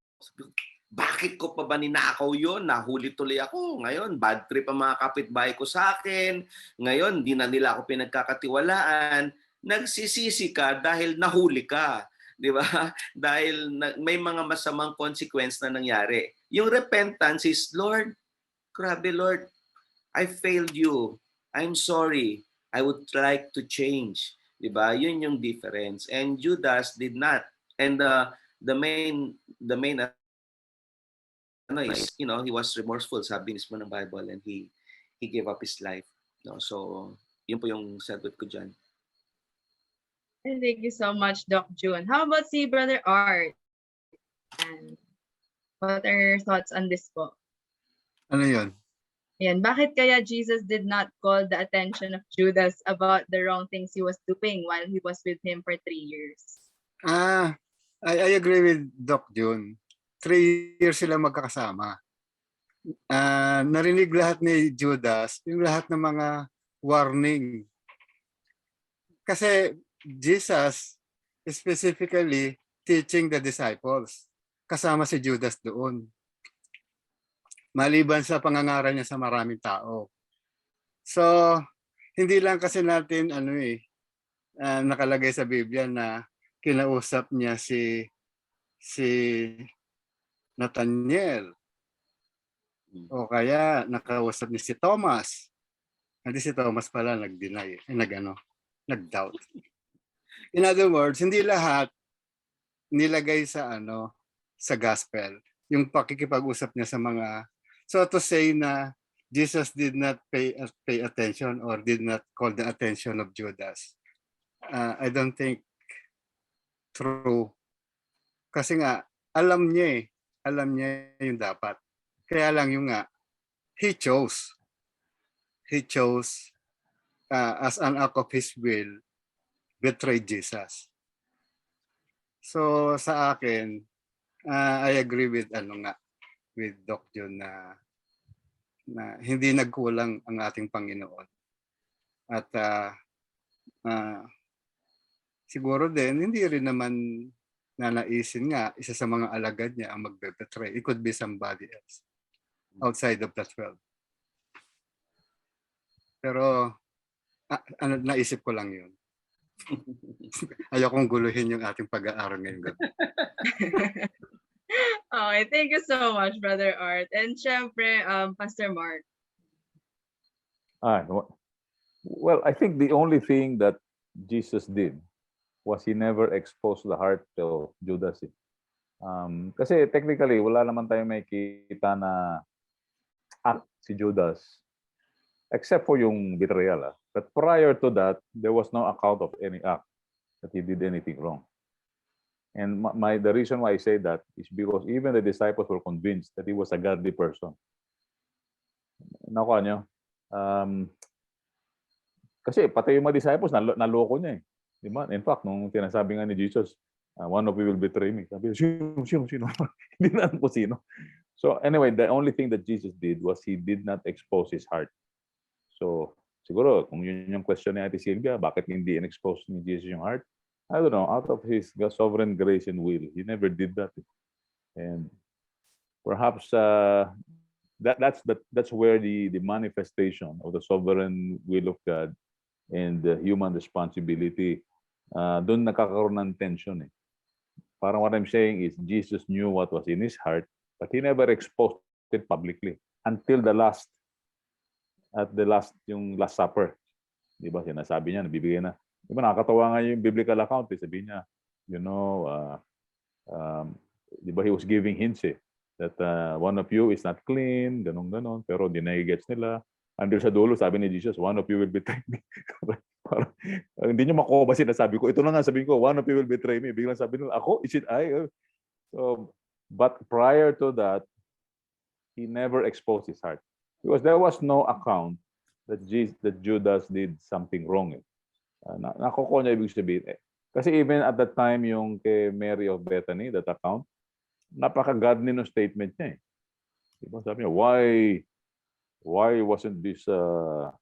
Bakit ko pa ba ninakaw yun? Nahuli tuloy ako. Ngayon, bad trip ang mga kapitbahay ko sa akin. Ngayon, di na nila ako pinagkakatiwalaan. nagsisisi ka dahil nahuli ka, di ba? Dahil may mga masamang consequence na nangyari. Yung repentance is, Lord, grabe Lord, I failed you. I'm sorry. I would like to change. Di ba? Yun yung difference. And Judas did not. And the main is, he was remorseful, sabi mismo ng Bible, and he gave up his life. No? So, yun po yung sagot ko dyan. And thank you so much, Doc June. How about si Brother Art? And what are your thoughts on this po? Ano yun? Yan, bakit kaya Jesus did not call the attention of Judas about the wrong things he was doing while he was with him for 3 years? I agree with Doc June. 3 years sila magkakasama. Narinig lahat ni Judas, yung lahat ng mga warning. Kasi Jesus specifically teaching the disciples. Kasama si Judas doon. Maliban sa pangangaral niya sa maraming tao. So, hindi lang kasi natin nakalagay sa Biblia na kinausap niya si Nathaniel. O kaya nakausap niya si Thomas. Hindi si Thomas pala nag-deny, nag-doubt. In other words, hindi lahat nilagay sa sa gospel. Yung pakikipag-usap niya sa mga, so to say na Jesus did not pay attention or did not call the attention of Judas. I don't think true. Kasi nga, alam niya yung dapat. Kaya lang yung he chose as an act of his will, betray Jesus. So sa akin, I agree with with Doc John na hindi nagkulang ang ating Panginoon. At siguro din, hindi rin naman nanaisin nga isa sa mga alagad niya ang magbe-betray. It could be somebody else outside of the 12. Pero naisip ko lang yun. Ayokong guluhin yung ating pag-aaral ngayong gabi. Okay, thank you so much, Brother Art. And syempre, Pastor Mark. Well, I think the only thing that Jesus did was he never exposed the heart of Judas. Kasi technically, wala naman tayong makikita na act si Judas except for yung betrayal. But prior to that, there was no account of any act that he did anything wrong. And the reason why I say that is because even the disciples were convinced that he was a godly person. Nakuha niyo? Kasi pati yung mga disciples, naloko niya eh. Diba? In fact, nung sinasabi nga ni Jesus, one of you will betray me. Sabi, sino? Hindi na alam ko sino. So anyway, the only thing that Jesus did was he did not expose his heart. So siguro, kung yun yung question ni Ate Silvia, bakit hindi in-expose ni Jesus yung heart? I don't know, out of his sovereign grace and will, he never did that. And perhaps that's where the manifestation of the sovereign will of God and the human responsibility, doon nakakaroon ng tension eh. Parang what I'm saying is Jesus knew what was in his heart, but he never exposed it publicly until yung Last Supper. Di ba? Sinasabi niya, nabibigay na. Di ba, nakakatawa nga yung biblical account. Sabi niya, di ba, he was giving hints that one of you is not clean, ganon. Pero dinay-gets nila. Andun sa dulo, sabi ni Jesus, one of you will betray me. Parang, hindi niyo makuha ba sinasabi ko? Ito na nga sabihin ko, one of you will betray me. Biglang sabi nila, ako? Is it I? So, but prior to that, he never exposed his heart. Because there was no account that Judas did something wrong. Nakukuha niya ibig sabihin. Kasi even at that time, yung kay Mary of Bethany, that account, napaka-godly no statement niya eh. Diba? Sabi niya, why wasn't this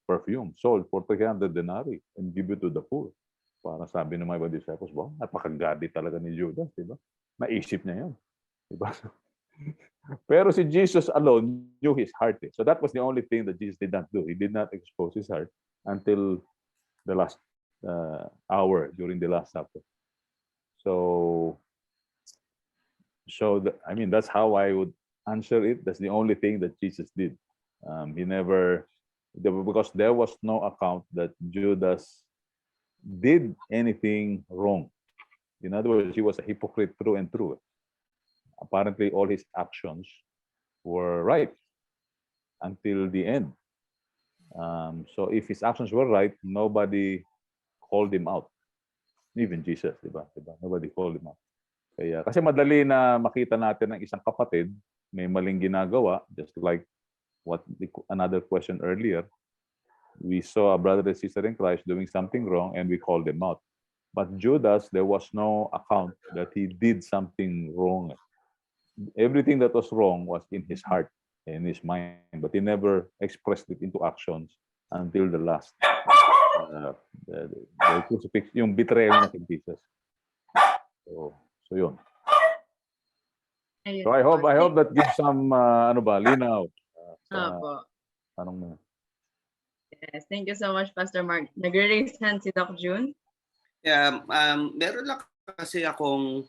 perfume sold for 300 denarii and give it to the poor? Para sabi ng mga disciples, napaka-godly talaga ni Judas. Diba? Naisip niya yun. Diba? Pero si Jesus alone knew his heart. So that was the only thing that Jesus did not do. He did not expose his heart until the hour during the Last Supper. So, I mean, that's how I would answer it. That's the only thing that Jesus did. He never, because there was no account that Judas did anything wrong. In other words, he was a hypocrite through and through. Apparently, all his actions were right until the end. So if his actions were right, nobody called him out. Even Jesus, di ba? Nobody called him out. Kaya, kasi madali na makita natin ng isang kapatid may maling ginagawa, just like another question earlier. We saw a brother and sister in Christ doing something wrong and we called them out. But Judas, there was no account that he did something wrong. Everything that was wrong was in his heart, in his mind, but he never expressed it into actions until the last. The crucifix, yung betrayal niya kay Jesus. So yun. Ayun So I po. hope that gives some linaw sa Opo. tanong mo. Yes, thank you so much, Pastor Mark. Nagre-raise hand si Doc June. Yeah, meron lang kasi akong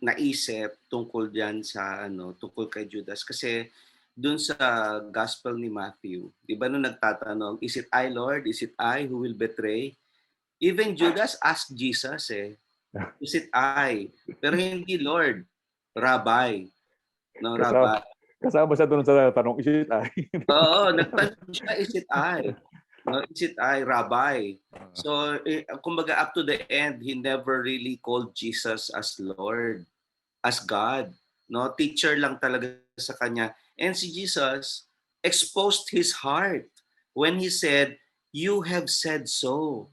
naisip tungkol diyan sa tungkol kay Judas kasi dun sa Gospel ni Matthew, 'di ba nung nagtatanong, is it I, Lord? Is it I who will betray? Even Judas asked Jesus is it I? Pero hindi Lord, Rabbi. No, Rabbi. Kasama siya doon sa tanong, is it I? Oo, nagtanong siya, is it I? No, is it I, Rabbi? So, kumbaga up to the end, he never really called Jesus as Lord, as God. No, teacher lang talaga sa kanya. And si Jesus exposed his heart when he said, "You have said so."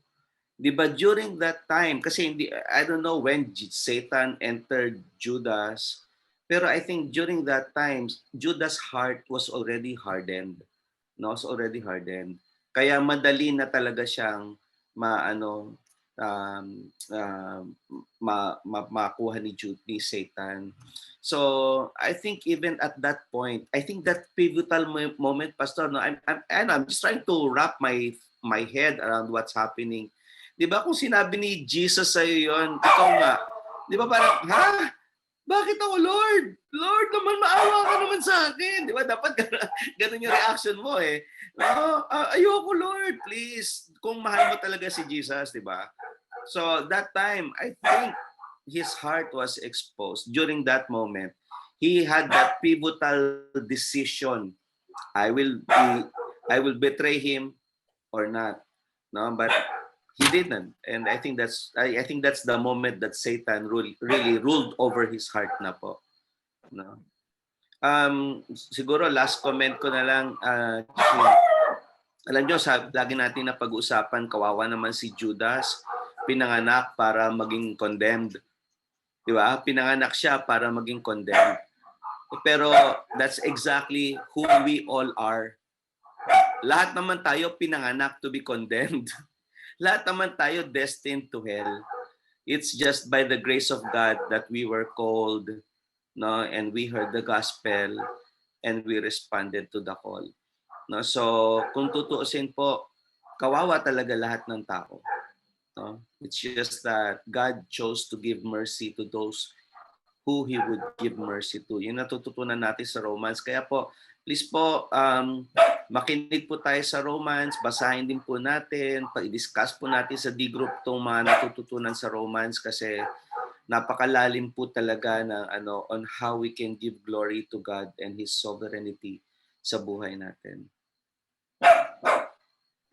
Diba during that time, kasi I don't know when Satan entered Judas, pero I think during that time, Judas' heart was already hardened. No, was already hardened. Kaya madali na talaga siyang makuha ni Satan. So I think even at that point, I think that pivotal moment, Pastor, no, I'm just trying to wrap my head around what's happening. 'Di ba kung sinabi ni Jesus sa iyo 'yon, ikaw nga, 'di ba parang, ha? Bakit ako, Lord? Lord naman, maawa ka naman sa akin. 'Di ba dapat ganun yung reaction mo eh. No, ayoko, Lord, please. Kung mahal mo talaga si Jesus, 'di ba? So that time, I think his heart was exposed. During that moment, he had that pivotal decision. I will betray him or not. No, but he didn't, and I think that's the moment that Satan really ruled over his heart na po. No. Siguro last comment ko na lang. Alam nyo, lagi natin na pag-uusapan, kawawa naman si Judas, pinanganak para maging condemned. Di ba? Pinanganak siya para maging condemned. Pero that's exactly who we all are. Lahat naman tayo pinanganak to be condemned. Lahat naman tayo destined to hell. It's just by the grace of God that we were called, no, and we heard the gospel and we responded to the call. No, so kung tutuusin po, kawawa talaga lahat ng tao. No? It's just that God chose to give mercy to those who He would give mercy to. Yung natututunan natin sa Romans. Kaya po, please po, makinig po tayo sa Romans, basahin din po natin, i-discuss po natin sa D-group itong mga natututunan sa Romans kasi napakalalim po talaga ng on how we can give glory to God and His sovereignty sa buhay natin.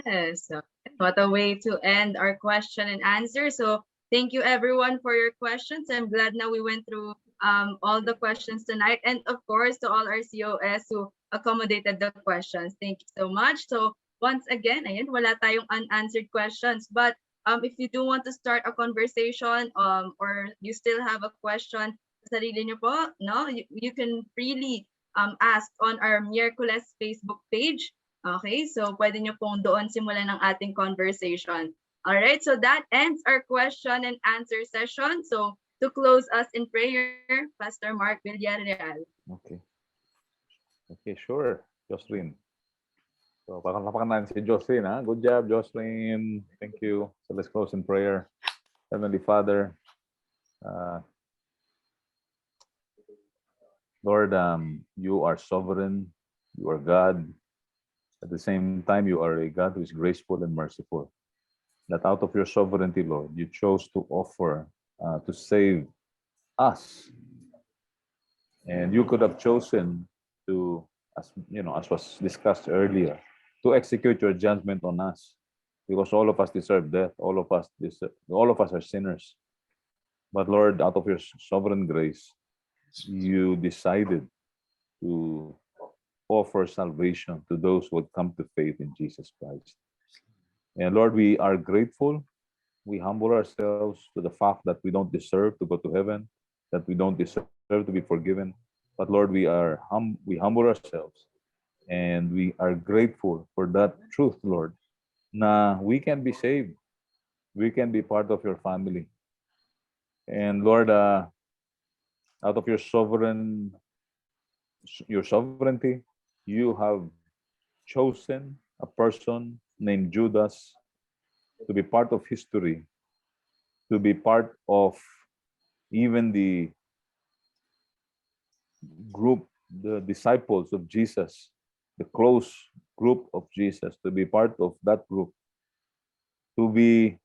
Yes, what a way to end our question and answer. So thank you everyone for your questions. I'm glad now we went through all the questions tonight, and of course to all our COS who accommodated the questions. Thank you so much. So once again, ayan, wala tayong unanswered questions, but if you do want to start a conversation or you still have a question sa sarili niyo po, no, you can freely ask on our Miraculous Facebook page. Okay, so pwede niyo pong doon simulan ng ating conversation. All right, so that ends our question and answer session. So to close us in prayer, Pastor Mark Villarreal. Okay, sure, Jocelyn. So So, pakalapakan natin si Jocelyn. Ha? Good job, Jocelyn. Thank you. So, let's close in prayer. Heavenly Father, Lord, you are sovereign. You are God. At the same time, you are a God who is graceful and merciful. That out of your sovereignty, Lord, you chose to offer, to save us. And you could have chosen to, as you know, as was discussed earlier, to execute your judgment on us, because all of us deserve death. All of us are sinners. But Lord, out of your sovereign grace, you decided to offer salvation to those who would come to faith in Jesus Christ. And Lord, we are grateful. We humble ourselves to the fact that we don't deserve to go to heaven, that we don't deserve to be forgiven. But Lord, we humble ourselves, and we are grateful for that truth, Lord, na we can be saved. We can be part of your family. And Lord, out of your sovereignty, you have chosen a person named Judas to be part of history, to be part of even the group, the disciples of Jesus, the close group of Jesus, to be part of that group, to be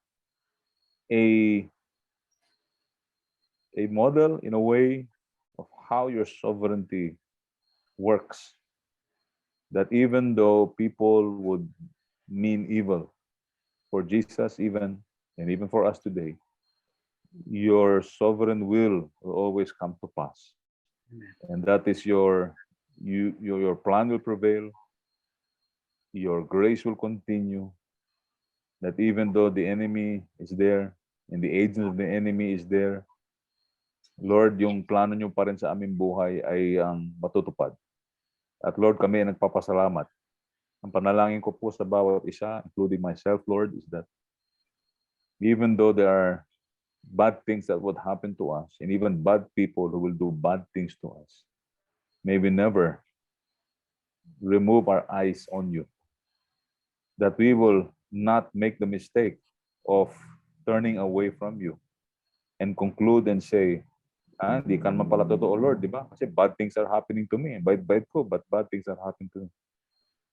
a model in a way of how your sovereignty works. That even though people would mean evil for Jesus, even and even for us today, your sovereign will always come to pass. And that is your plan will prevail. Your grace will continue. That even though the enemy is there and the agents of the enemy is there, Lord, yung plano nyo pa rin sa aming buhay ay ang matutupad. At Lord, kami ay nagpapasalamat. Ang panalangin ko po sa bawat isa, including myself, Lord, is that even though there are bad things that would happen to us, and even bad people who will do bad things to us, may we never remove our eyes on you. That we will not make the mistake of turning away from you and conclude and say, di ka naman pala totoo, Lord, di ba? Kasi bad things are happening to me. Bait-bait ko, but bad things are happening to me.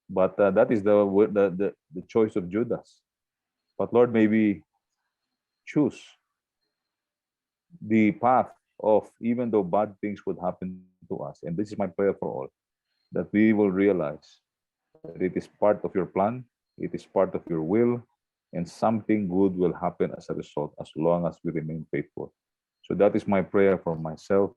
But that is the choice of Judas. But Lord, may we choose the path of, even though bad things would happen to us, and this is my prayer for all, that we will realize that it is part of your plan, it is part of your will, and something good will happen as a result, as long as we remain faithful. So that is my prayer for myself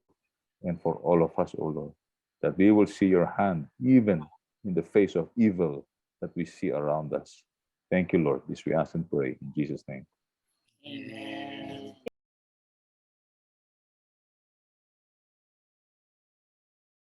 and for all of us, O Lord, that we will see your hand even in the face of evil that we see around us. Thank you, Lord. This we ask and pray in Jesus' name.